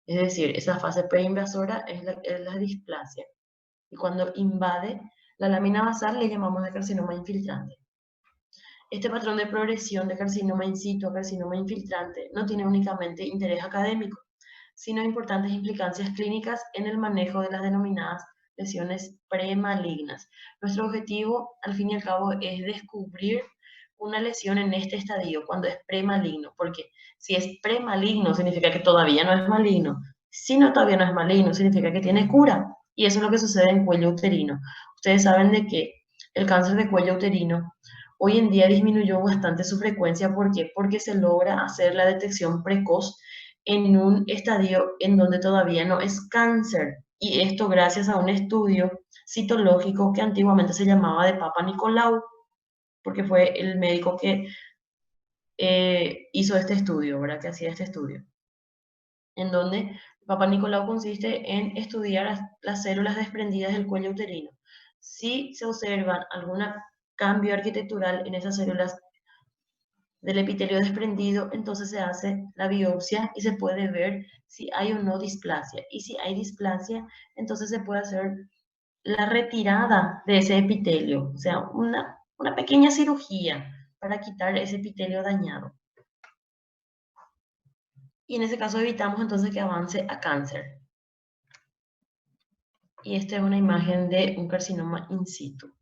Es decir, esa fase preinvasora es la displasia. Y cuando invade la lámina basal le llamamos de carcinoma infiltrante. Este patrón de progresión de carcinoma in situ a carcinoma infiltrante no tiene únicamente interés académico, sino importantes implicancias clínicas en el manejo de las denominadas lesiones premalignas. Nuestro objetivo, al fin y al cabo, es descubrir una lesión en este estadio cuando es premaligno, porque si es premaligno significa que todavía no es maligno. Si no todavía no es maligno, significa que tiene cura. Y eso es lo que sucede en cuello uterino. Ustedes saben de que el cáncer de cuello uterino hoy en día disminuyó bastante su frecuencia. ¿Por qué? Porque se logra hacer la detección precoz en un estadio en donde todavía no es cáncer. Y esto gracias a un estudio citológico que antiguamente se llamaba de Papa Nicolau, porque fue el médico que hizo este estudio, ¿verdad? Que hacía este estudio. En donde Papa Nicolau consiste en estudiar las células desprendidas del cuello uterino. Si se observan algún cambio arquitectural en esas células del epitelio desprendido, entonces se hace la biopsia y se puede ver si hay o no displasia. Y si hay displasia, entonces se puede hacer la retirada de ese epitelio, o sea, una pequeña cirugía para quitar ese epitelio dañado. Y en ese caso evitamos entonces que avance a cáncer. Y esta es una imagen de un carcinoma in situ.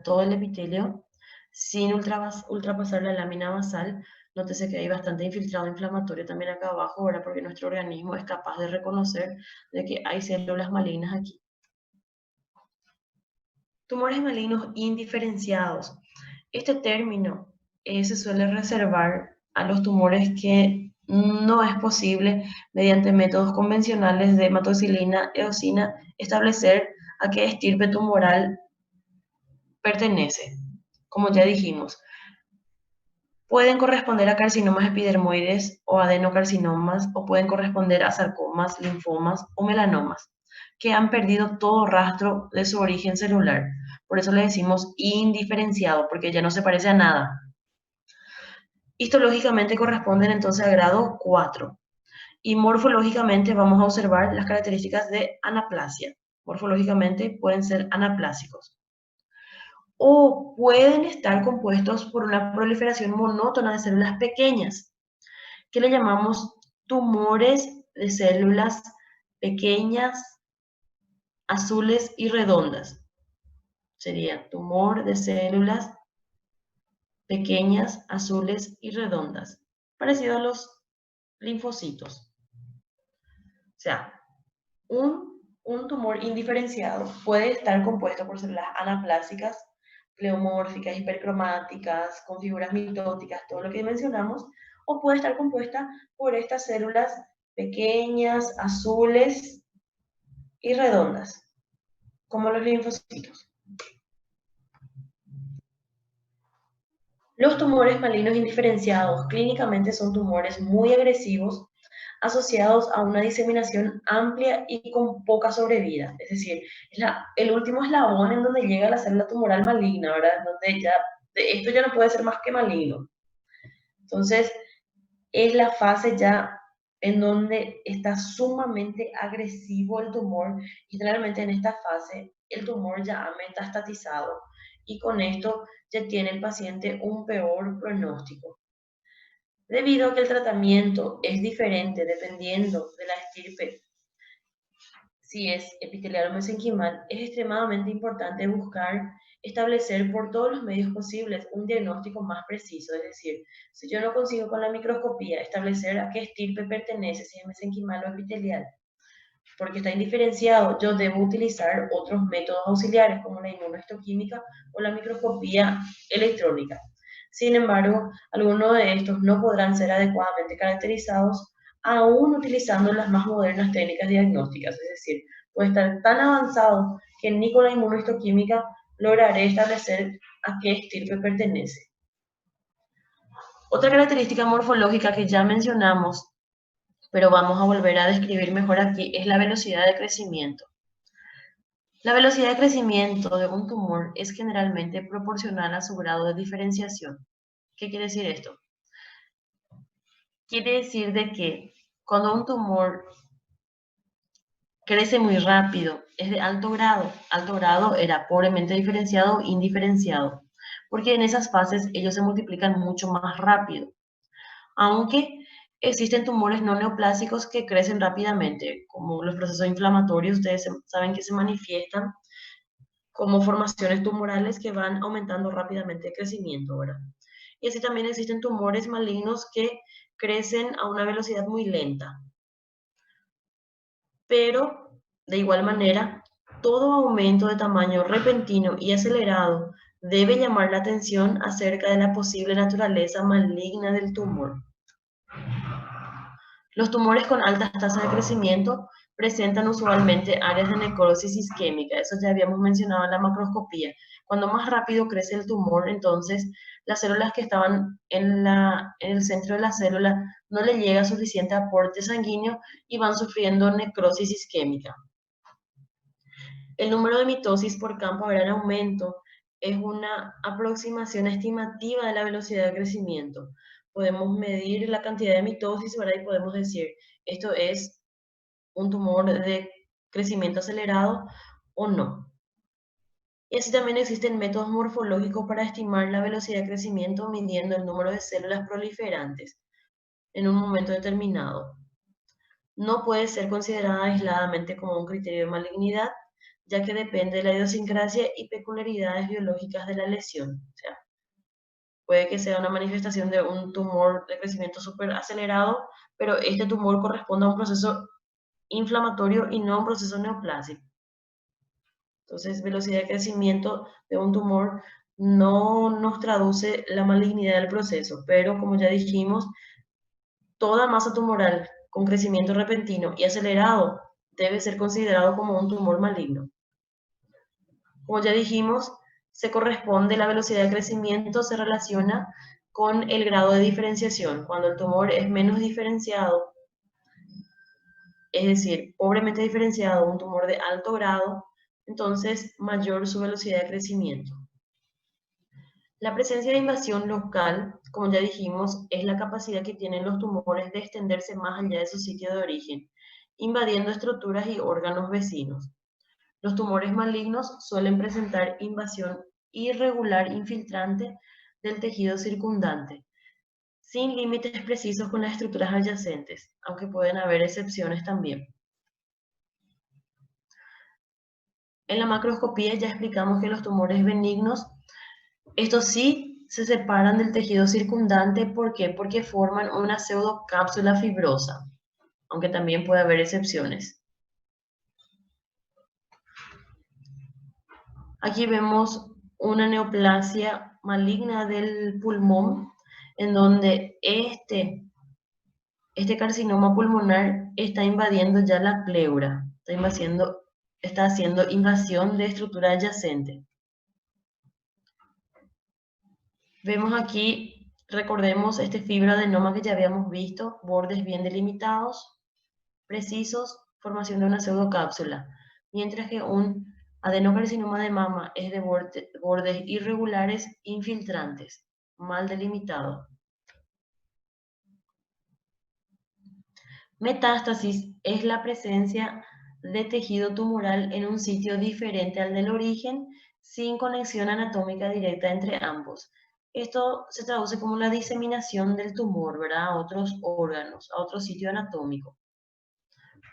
Todo el epitelio sin ultrapasar la lámina basal. Nótese que hay bastante infiltrado inflamatorio también acá abajo, ¿verdad? Porque nuestro organismo es capaz de reconocer de que hay células malignas aquí. Tumores malignos indiferenciados. Este término se suele reservar a los tumores que no es posible, mediante métodos convencionales de hematoxilina, eosina, establecer a qué estirpe tumoral pertenece. Como ya dijimos, pueden corresponder a carcinomas epidermoides o adenocarcinomas, o pueden corresponder a sarcomas, linfomas o melanomas, que han perdido todo rastro de su origen celular. Por eso le decimos indiferenciado, porque ya no se parece a nada. Histológicamente corresponden entonces a grado 4. Y morfológicamente vamos a observar las características de anaplasia. Morfológicamente pueden ser anaplásicos. O pueden estar compuestos por una proliferación monótona de células pequeñas, que le llamamos tumores de células pequeñas, azules y redondas. Sería tumor de células pequeñas, azules y redondas, parecido a los linfocitos. O sea, un tumor indiferenciado puede estar compuesto por células anaplásicas, pleomórficas, hipercromáticas, con figuras mitóticas, todo lo que mencionamos, o puede estar compuesta por estas células pequeñas, azules y redondas, como los linfocitos. Los tumores malignos indiferenciados clínicamente son tumores muy agresivos asociados a una diseminación amplia y con poca sobrevida. Es decir, el último eslabón en donde llega la célula tumoral maligna, ¿verdad? Donde ya, esto ya no puede ser más que maligno. Entonces, es la fase ya en donde está sumamente agresivo el tumor y generalmente en esta fase el tumor ya ha metastatizado y con esto ya tiene el paciente un peor pronóstico. Debido a que el tratamiento es diferente dependiendo de la estirpe, si es epitelial o mesenquimal, es extremadamente importante buscar establecer por todos los medios posibles un diagnóstico más preciso. Es decir, si yo no consigo con la microscopía establecer a qué estirpe pertenece, si es mesenquimal o epitelial, porque está indiferenciado, yo debo utilizar otros métodos auxiliares como la inmunohistoquímica o la microscopía electrónica. Sin embargo, algunos de estos no podrán ser adecuadamente caracterizados aún utilizando las más modernas técnicas diagnósticas, es decir, puede estar tan avanzado que ni con la inmunohistoquímica lograré establecer a qué estirpe pertenece. Otra característica morfológica que ya mencionamos, pero vamos a volver a describir mejor aquí, es la velocidad de crecimiento. La velocidad de crecimiento de un tumor es generalmente proporcional a su grado de diferenciación. ¿Qué quiere decir esto? Quiere decir de que cuando un tumor crece muy rápido, es de alto grado era pobremente diferenciado o indiferenciado, porque en esas fases ellos se multiplican mucho más rápido. Aunque existen tumores no neoplásicos que crecen rápidamente, como los procesos inflamatorios, ustedes saben que se manifiestan como formaciones tumorales que van aumentando rápidamente el crecimiento, ¿verdad? Y así también existen tumores malignos que crecen a una velocidad muy lenta. Pero, de igual manera, todo aumento de tamaño repentino y acelerado debe llamar la atención acerca de la posible naturaleza maligna del tumor. Los tumores con altas tasas de crecimiento presentan usualmente áreas de necrosis isquémica, eso ya habíamos mencionado en la macroscopía. Cuando más rápido crece el tumor, entonces las células que estaban en el centro de la célula no le llega suficiente aporte sanguíneo y van sufriendo necrosis isquémica. El número de mitosis por campo a gran aumento es una aproximación estimativa de la velocidad de crecimiento. Podemos medir la cantidad de mitosis, ¿verdad? Y podemos decir, esto es un tumor de crecimiento acelerado o no. Y así también existen métodos morfológicos para estimar la velocidad de crecimiento midiendo el número de células proliferantes en un momento determinado. No puede ser considerada aisladamente como un criterio de malignidad, ya que depende de la idiosincrasia y peculiaridades biológicas de la lesión. O sea, puede que sea una manifestación de un tumor de crecimiento súper acelerado, pero este tumor corresponde a un proceso inflamatorio y no a un proceso neoplásico. Entonces, velocidad de crecimiento de un tumor no nos traduce la malignidad del proceso, pero como ya dijimos, toda masa tumoral con crecimiento repentino y acelerado debe ser considerado como un tumor maligno. Como ya dijimos, se corresponde, la velocidad de crecimiento se relaciona con el grado de diferenciación. Cuando el tumor es menos diferenciado, es decir, pobremente diferenciado, un tumor de alto grado, entonces mayor su velocidad de crecimiento. La presencia de invasión local, como ya dijimos, es la capacidad que tienen los tumores de extenderse más allá de su sitio de origen, invadiendo estructuras y órganos vecinos. Los tumores malignos suelen presentar invasión irregular infiltrante del tejido circundante, sin límites precisos con las estructuras adyacentes, aunque pueden haber excepciones también. En la macroscopía ya explicamos que los tumores benignos, estos sí se separan del tejido circundante. ¿Por qué? Porque forman una pseudocápsula fibrosa, aunque también puede haber excepciones. Aquí vemos una neoplasia maligna del pulmón. en donde este carcinoma pulmonar está invadiendo ya la pleura, está haciendo invasión de estructura adyacente. Vemos aquí, recordemos este fibroadenoma que ya habíamos visto, bordes bien delimitados, precisos, formación de una pseudocápsula, mientras que un adenocarcinoma de mama es de bordes irregulares infiltrantes, mal delimitado. Metástasis es la presencia de tejido tumoral en un sitio diferente al del origen, sin conexión anatómica directa entre ambos. Esto se traduce como la diseminación del tumor, ¿verdad? A otros órganos, a otro sitio anatómico.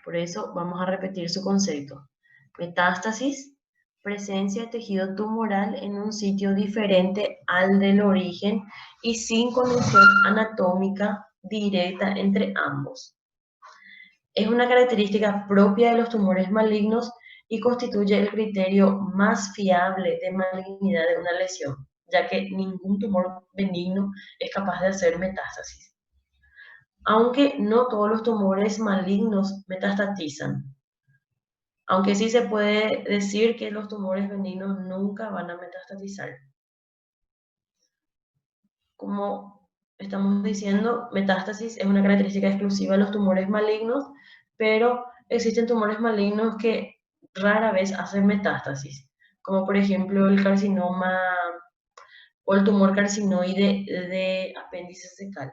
Por eso vamos a repetir su concepto. Metástasis, presencia de tejido tumoral en un sitio diferente al del origen y sin conexión anatómica directa entre ambos. Es una característica propia de los tumores malignos y constituye el criterio más fiable de malignidad de una lesión, ya que ningún tumor benigno es capaz de hacer metástasis. Aunque no todos los tumores malignos metastatizan, aunque sí se puede decir que los tumores benignos nunca van a metastatizar. Como estamos diciendo, metástasis es una característica exclusiva de los tumores malignos, pero existen tumores malignos que rara vez hacen metástasis, como por ejemplo el carcinoma o el tumor carcinoide de apéndice cecal,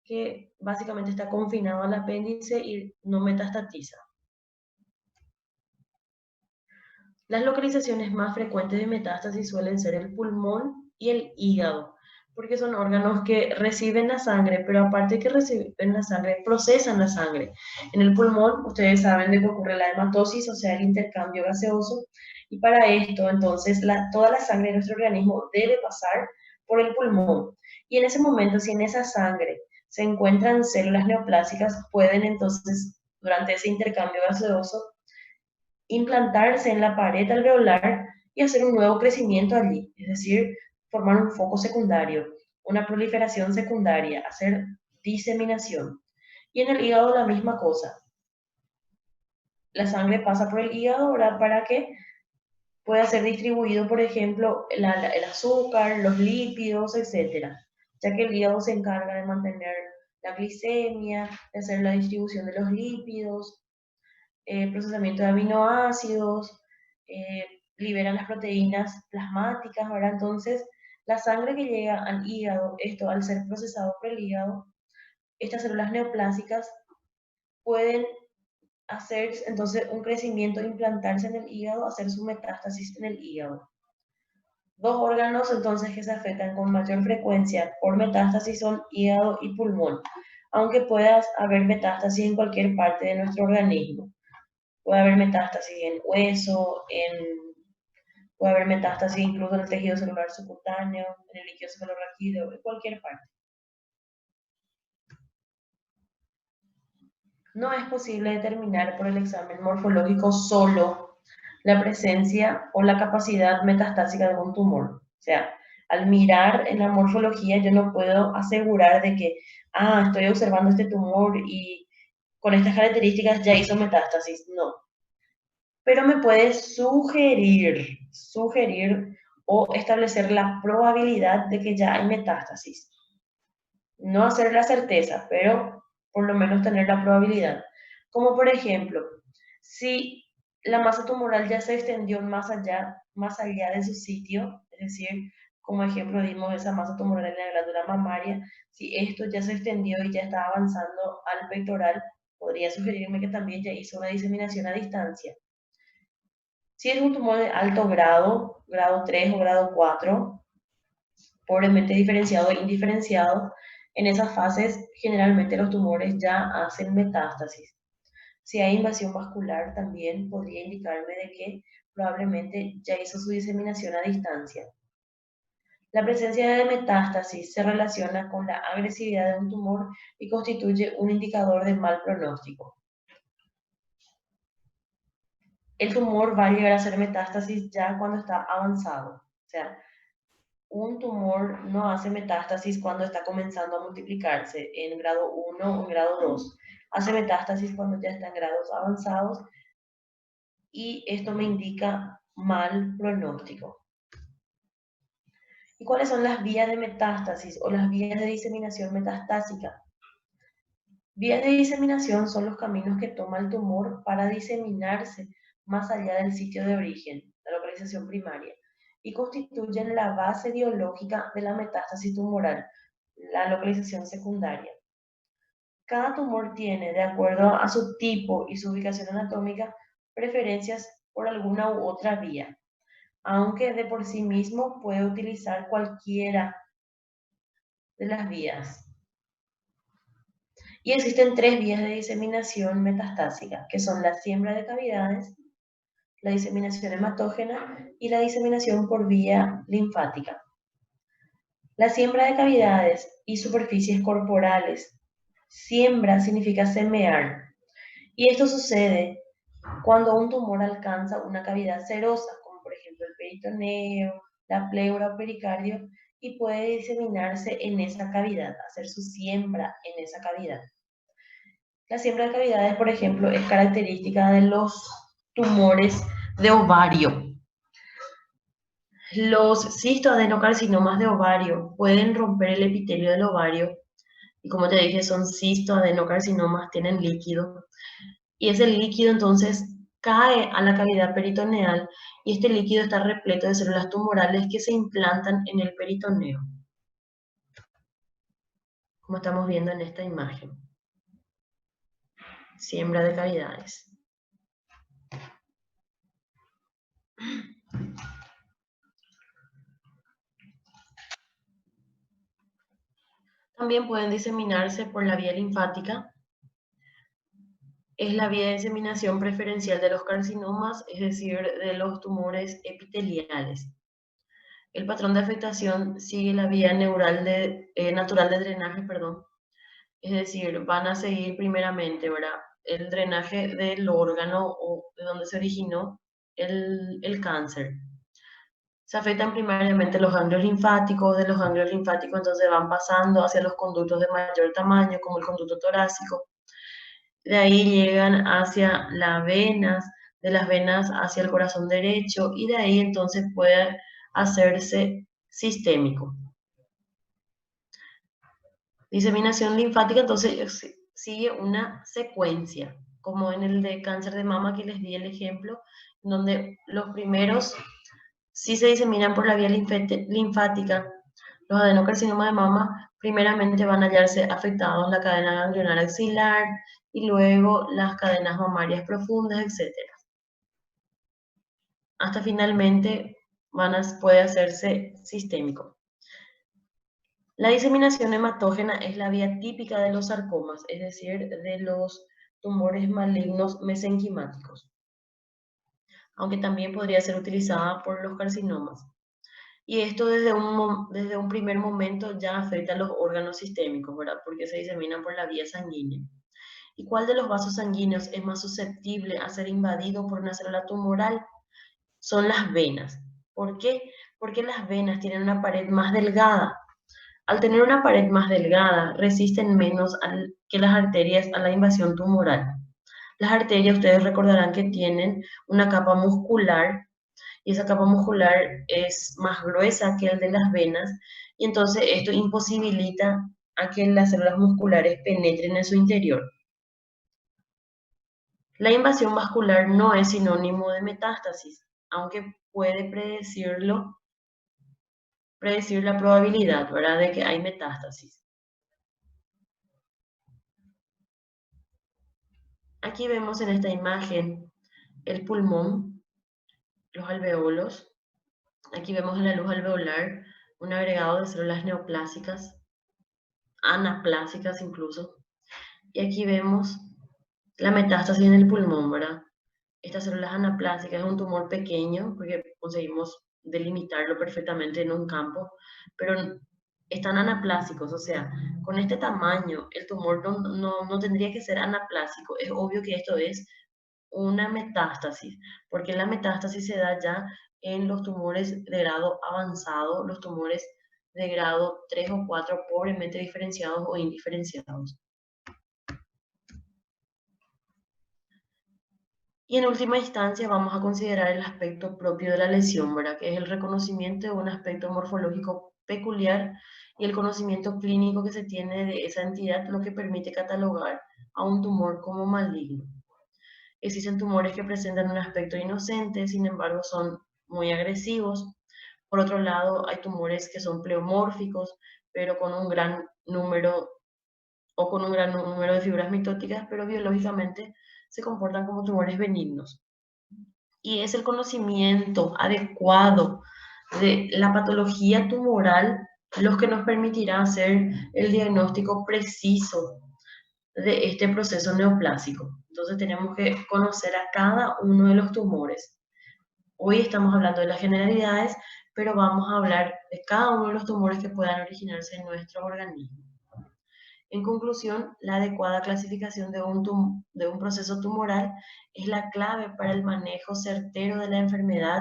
que básicamente está confinado al apéndice y no metastatiza. Las localizaciones más frecuentes de metástasis suelen ser el pulmón y el hígado, porque son órganos que reciben la sangre, pero aparte que reciben la sangre, procesan la sangre. En el pulmón, ustedes saben de que ocurre la hematosis, o sea, el intercambio gaseoso, y para esto, entonces, toda la sangre de nuestro organismo debe pasar por el pulmón. Y en ese momento, si en esa sangre se encuentran células neoplásicas, pueden entonces, durante ese intercambio gaseoso, implantarse en la pared alveolar y hacer un nuevo crecimiento allí, es decir, formar un foco secundario, una proliferación secundaria, hacer diseminación. Y en el hígado la misma cosa. La sangre pasa por el hígado, ¿verdad? Para que pueda ser distribuido, por ejemplo, el azúcar, los lípidos, etc. Ya que el hígado se encarga de mantener la glicemia, de hacer la distribución de los lípidos, procesamiento de aminoácidos, liberan las proteínas plasmáticas, ¿verdad? Entonces, la sangre que llega al hígado, esto al ser procesado por el hígado, estas células neoplásicas pueden hacer entonces un crecimiento, implantarse en el hígado, hacer su metástasis en el hígado. Dos órganos entonces que se afectan con mayor frecuencia por metástasis son hígado y pulmón, aunque pueda haber metástasis en cualquier parte de nuestro organismo. Puede haber metástasis en hueso, puede haber metástasis incluso en el tejido celular subcutáneo, en el líquido cefalorraquídeo, en cualquier parte. No es posible determinar por el examen morfológico solo la presencia o la capacidad metastásica de un tumor. O sea, al mirar en la morfología yo no puedo asegurar de que, estoy observando este tumor y con estas características ya hizo metástasis. No. Pero me puede sugerir o establecer la probabilidad de que ya hay metástasis. No hacer la certeza, pero por lo menos tener la probabilidad. Como por ejemplo, si la masa tumoral ya se extendió más allá de su sitio, es decir, como ejemplo dimos esa masa tumoral en la glándula mamaria, si esto ya se extendió y ya está avanzando al pectoral, podría sugerirme que también ya hizo una diseminación a distancia. Si es un tumor de alto grado, grado 3 o grado 4, pobremente diferenciado e indiferenciado, en esas fases generalmente los tumores ya hacen metástasis. Si hay invasión vascular también podría indicarme de que probablemente ya hizo su diseminación a distancia. La presencia de metástasis se relaciona con la agresividad de un tumor y constituye un indicador de mal pronóstico. El tumor va a llegar a ser metástasis ya cuando está avanzado. O sea, un tumor no hace metástasis cuando está comenzando a multiplicarse en grado 1 o en grado 2. Hace metástasis cuando ya está en grados avanzados y esto me indica mal pronóstico. ¿Y cuáles son las vías de metástasis o las vías de diseminación metastásica? Vías de diseminación son los caminos que toma el tumor para diseminarse más allá del sitio de origen, la localización primaria, y constituyen la base biológica de la metástasis tumoral, la localización secundaria. Cada tumor tiene, de acuerdo a su tipo y su ubicación anatómica, preferencias por alguna u otra vía, aunque de por sí mismo puede utilizar cualquiera de las vías. Y existen 3 vías de diseminación metastásica, que son la siembra de cavidades, la diseminación hematógena y la diseminación por vía linfática. La siembra de cavidades y superficies corporales. Siembra significa semear. Y esto sucede cuando un tumor alcanza una cavidad serosa, como por ejemplo el peritoneo, la pleura o pericardio, y puede diseminarse en esa cavidad, hacer su siembra en esa cavidad. La siembra de cavidades, por ejemplo, es característica de los tumores de ovario. Los cistoadenocarcinomas de ovario pueden romper el epitelio del ovario, y como te dije, son cistoadenocarcinomas, tienen líquido, y ese líquido entonces cae a la cavidad peritoneal, y este líquido está repleto de células tumorales que se implantan en el peritoneo, como estamos viendo en esta imagen. Siembra de cavidades. También pueden diseminarse por la vía linfática. Es la vía de diseminación preferencial de los carcinomas, es decir, de los tumores epiteliales. El patrón de afectación sigue la vía natural de drenaje, es decir, van a seguir primeramente, ¿verdad?, el drenaje del órgano o de donde se originó el cáncer. Se afectan primariamente los ganglios linfáticos, de los ganglios linfáticos entonces van pasando hacia los conductos de mayor tamaño, como el conducto torácico. De ahí llegan hacia las venas, de las venas hacia el corazón derecho, y de ahí entonces puede hacerse sistémico. Diseminación linfática, entonces sigue una secuencia, como en el de cáncer de mama que les di el ejemplo, donde los primeros sí se diseminan por la vía linfática. Los adenocarcinomas de mama primeramente van a hallarse afectados la cadena ganglionar axilar y luego las cadenas mamarias profundas, etc. Hasta finalmente puede hacerse sistémico. La diseminación hematógena es la vía típica de los sarcomas, es decir, de los tumores malignos mesenquimáticos, aunque también podría ser utilizada por los carcinomas. Y esto desde un primer momento ya afecta a los órganos sistémicos, ¿verdad?, porque se diseminan por la vía sanguínea. ¿Y cuál de los vasos sanguíneos es más susceptible a ser invadido por una célula tumoral? Son las venas. ¿Por qué? Porque las venas tienen una pared más delgada. Al tener una pared más delgada, resisten menos que las arterias a la invasión tumoral. Las arterias, ustedes recordarán que tienen una capa muscular, y esa capa muscular es más gruesa que el de las venas, y entonces esto imposibilita a que las células musculares penetren en su interior. La invasión vascular no es sinónimo de metástasis, aunque puede predecir la probabilidad, ¿verdad?, de que hay metástasis. Aquí vemos en esta imagen el pulmón, los alveolos. Aquí vemos en la luz alveolar un agregado de células neoplásicas, anaplásicas incluso. Y aquí vemos la metástasis en el pulmón, ¿verdad? Estas células anaplásicas es un tumor pequeño, porque conseguimos delimitarlo perfectamente en un campo, pero están anaplásicos, o sea, con este tamaño el tumor no tendría que ser anaplásico. Es obvio que esto es una metástasis, porque la metástasis se da ya en los tumores de grado avanzado, los tumores de grado 3 o 4 pobremente diferenciados o indiferenciados. Y en última instancia vamos a considerar el aspecto propio de la lesión, ¿verdad? Que es el reconocimiento de un aspecto morfológico peculiar y el conocimiento clínico que se tiene de esa entidad, lo que permite catalogar a un tumor como maligno. Existen tumores que presentan un aspecto inocente, sin embargo son muy agresivos. Por otro lado, hay tumores que son pleomórficos, pero con un gran número de fibras mitóticas, pero biológicamente se comportan como tumores benignos. Y es el conocimiento adecuado de la patología tumoral los que nos permitirá hacer el diagnóstico preciso de este proceso neoplásico. Entonces tenemos que conocer a cada uno de los tumores. Hoy estamos hablando de las generalidades, pero vamos a hablar de cada uno de los tumores que puedan originarse en nuestro organismo. En conclusión, la adecuada clasificación de un proceso tumoral es la clave para el manejo certero de la enfermedad,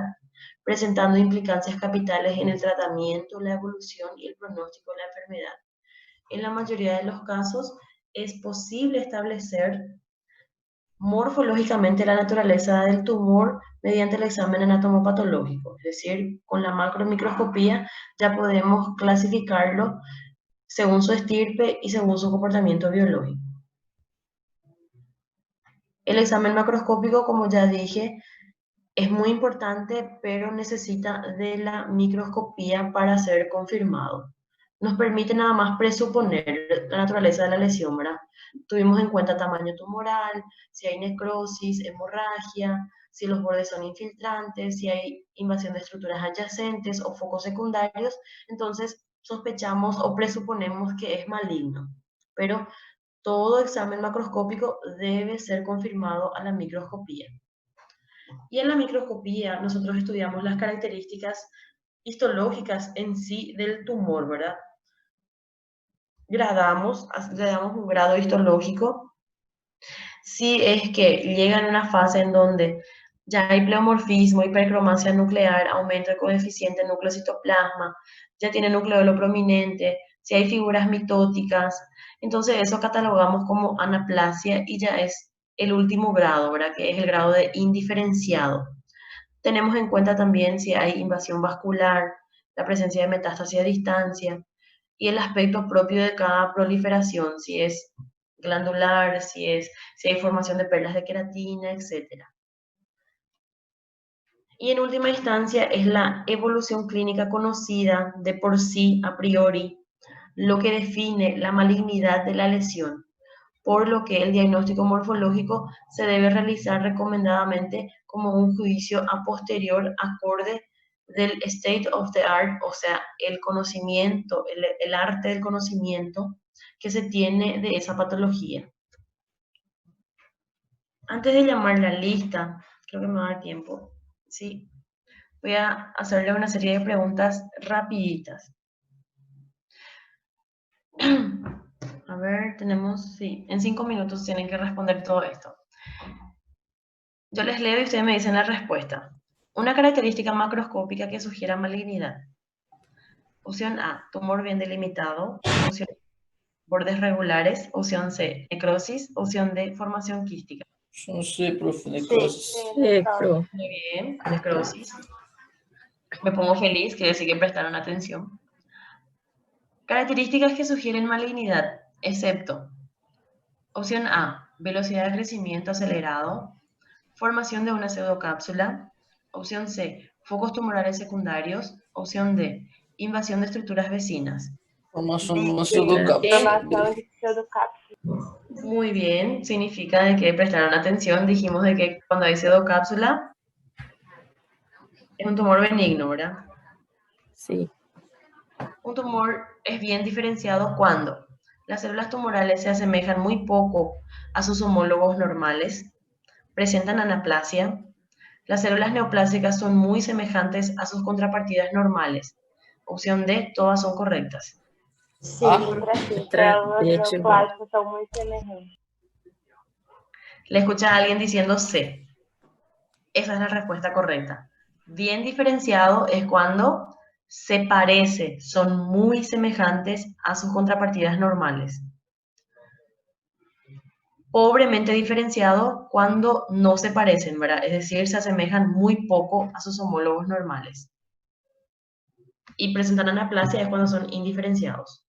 presentando implicancias capitales en el tratamiento, la evolución y el pronóstico de la enfermedad. En la mayoría de los casos, es posible establecer morfológicamente la naturaleza del tumor mediante el examen anatomopatológico, es decir, con la macromicroscopía ya podemos clasificarlo según su estirpe y según su comportamiento biológico. El examen macroscópico, como ya dije, es muy importante, pero necesita de la microscopía para ser confirmado. Nos permite nada más presuponer la naturaleza de la lesión, ¿verdad? Tuvimos en cuenta tamaño tumoral, si hay necrosis, hemorragia, si los bordes son infiltrantes, si hay invasión de estructuras adyacentes o focos secundarios, entonces sospechamos o presuponemos que es maligno. Pero todo examen macroscópico debe ser confirmado a la microscopía. Y en la microscopía nosotros estudiamos las características histológicas en sí del tumor, ¿verdad? Le damos un grado histológico. Si es que llega en una fase en donde ya hay pleomorfismo, hipercromasia nuclear, aumento de coeficiente núcleo-citoplasma, ya tiene nucleolo prominente, si hay figuras mitóticas, entonces eso catalogamos como anaplasia y ya es el último grado, ¿verdad? Que es el grado de indiferenciado. Tenemos en cuenta también si hay invasión vascular, la presencia de metástasis a distancia y el aspecto propio de cada proliferación, si es glandular, si hay formación de perlas de queratina, etc. Y en última instancia es la evolución clínica conocida de por sí a priori, lo que define la malignidad de la lesión, por lo que el diagnóstico morfológico se debe realizar recomendadamente como un juicio a posterior acorde del state of the art, o sea, el conocimiento, el arte del conocimiento que se tiene de esa patología. Antes de llamar la lista, creo que me va a dar tiempo, ¿sí? Voy a hacerle una serie de preguntas rapiditas. A ver, sí, en 5 minutos tienen que responder todo esto. Yo les leo y ustedes me dicen la respuesta. Una característica macroscópica que sugiera malignidad. Opción A, tumor bien delimitado. Opción B, bordes regulares. Opción C, necrosis. Opción D, formación quística. No sé, profe, necrosis. Necro. Muy bien, necrosis. Me pongo feliz, quiere decir que prestaron atención. Características que sugieren malignidad, excepto. Opción A, velocidad de crecimiento acelerado. Formación de una pseudocápsula. Opción C, focos tumorales secundarios. Opción D, invasión de estructuras vecinas. Formación de una pseudocápsula. Muy bien, significa de que prestaron atención. Dijimos de que cuando hay pseudocápsula es un tumor benigno, ¿verdad? Sí. Un tumor es bien diferenciado cuando las células tumorales se asemejan muy poco a sus homólogos normales, presentan anaplasia. Las células neoplásicas son muy semejantes a sus contrapartidas normales. Opción D, todas son correctas. Sí, de hecho, son muy semejantes. Le escucha a alguien diciendo C. Esa es la respuesta correcta. Bien diferenciado es cuando se parece, son muy semejantes a sus contrapartidas normales. Pobremente diferenciado cuando no se parecen, ¿verdad? Es decir, se asemejan muy poco a sus homólogos normales. Y presentan anaplasia es cuando son indiferenciados.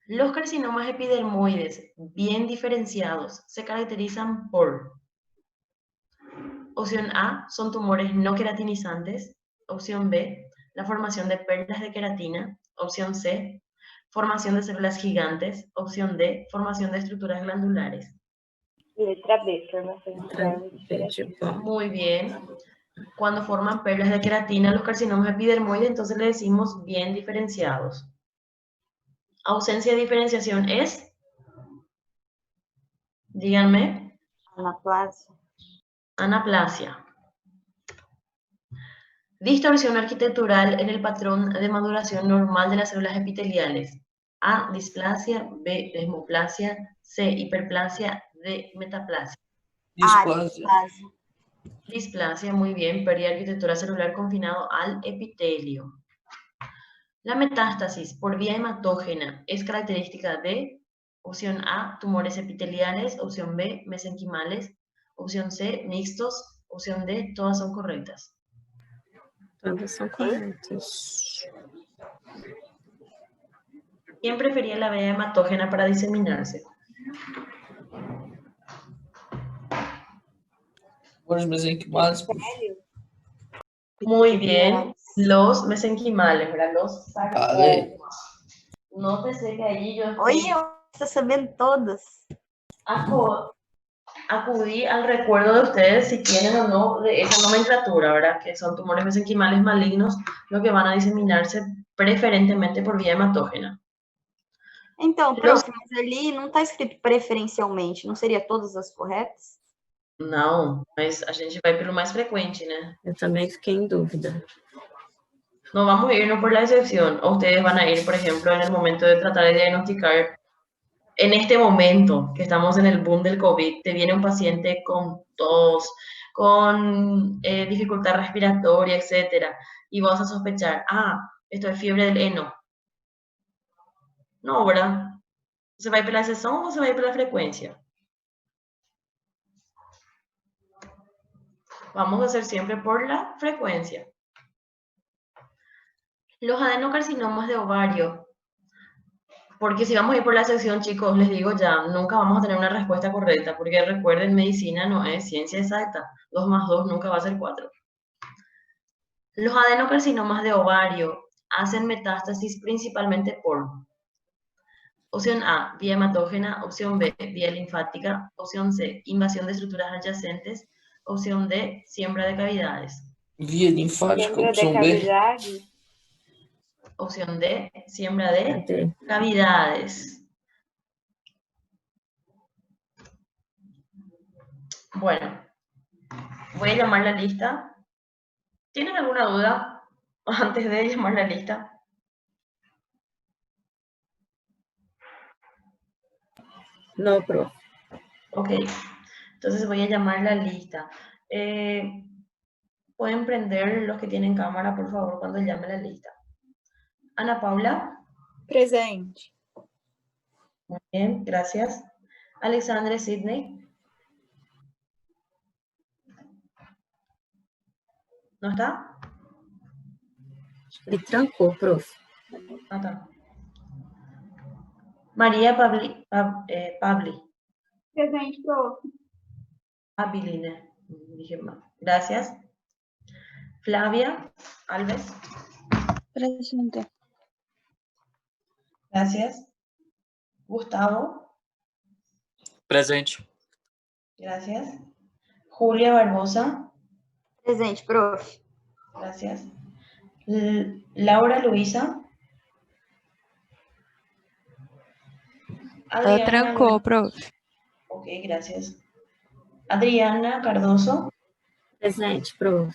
Los carcinomas epidermoides bien diferenciados se caracterizan por: opción A, son tumores no queratinizantes. Opción B, la formación de perlas de queratina. Opción C, formación de células gigantes. Opción D, formación de estructuras glandulares. Letra B, formación Letra de B, tipo. Muy bien. Cuando forman perlas de queratina, los carcinomas epidermoides, entonces le decimos bien diferenciados. Ausencia de diferenciación es, díganme, anaplasia. anaplasia. Distorsión arquitectural en el patrón de maduración normal de las células epiteliales. A, displasia. B, desmoplasia. C, hiperplasia. D, metaplasia. Displasia. Displasia, muy bien. Pérdida de arquitectura celular confinado al epitelio. La metástasis por vía hematógena es característica de: opción A, tumores epiteliales. Opción B, mesenquimales. Opción C, mixtos. Opción D, todas son correctas. Todas são corretas. ¿Quién prefería la vía hematógena para diseminarse? Tumores mesenquimales, prof. Muy bien, los mesenquimales, ¿verdad? Los Vale. sarcomas. Nótese que allí yo Oye, está sabendo todas. acudí al recuerdo de ustedes si tienen o no de esa nomenclatura, ¿verdad? Que son tumores mesenquimales malignos, los que van a diseminarse preferentemente por vía hematógena. Então, prof, mas ali não está escrito preferencialmente, não seria todas as corretas? Não, mas a gente vai pelo mais frecuente, né? Eu também fiquei em dúvida. No vamos a irnos por la excepción. O ustedes van a ir, por ejemplo, en el momento de tratar de diagnosticar. En este momento que estamos en el boom del COVID, te viene un paciente con tos, con dificultad respiratoria, etcétera, y vas a sospechar, esto es fiebre del heno. No, ¿verdad? ¿Se va a ir por la excepción o se va a ir por la frecuencia? Vamos a hacer siempre por la frecuencia. Los adenocarcinomas de ovario. Porque si vamos a ir por la sección, chicos, les digo ya, nunca vamos a tener una respuesta correcta, porque recuerden, medicina no es ciencia exacta. 2 más 2 nunca va a ser 4. Los adenocarcinomas de ovario hacen metástasis principalmente por: opción A, vía hematógena. Opción B, vía linfática. Opción C, invasión de estructuras adyacentes. Opción D, siembra de cavidades. Via linfática, Siembra de opção B. cavidade. Opción D, siembra de cavidades. Bueno, voy a llamar la lista. ¿Tienen alguna duda antes de llamar la lista? No, prof. Ok, entonces voy a llamar la lista. ¿Pueden prender los que tienen cámara, por favor, cuando llame la lista? Ana Paula. Presente. Muy bien, gracias. Alexandre Sidney. ¿No está? Ele trancou, prof. No está. María Pabli. Presente, prof. Abiline. Dije mal. Gracias. Flavia Alves. Presente. Gracias. Gustavo. Presente. Gracias. Julia Barbosa. Presente, prof. Gracias. Laura Luisa. Ela trancou, prof. Ok, gracias. Adriana Cardoso. Presente, prof.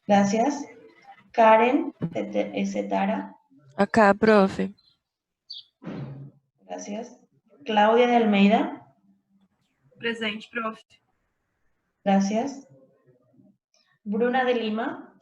Gracias. Karen Zetara. Acá, prof. Gracias. Claudia de Almeida. Presente, prof. Gracias. Bruna de Lima.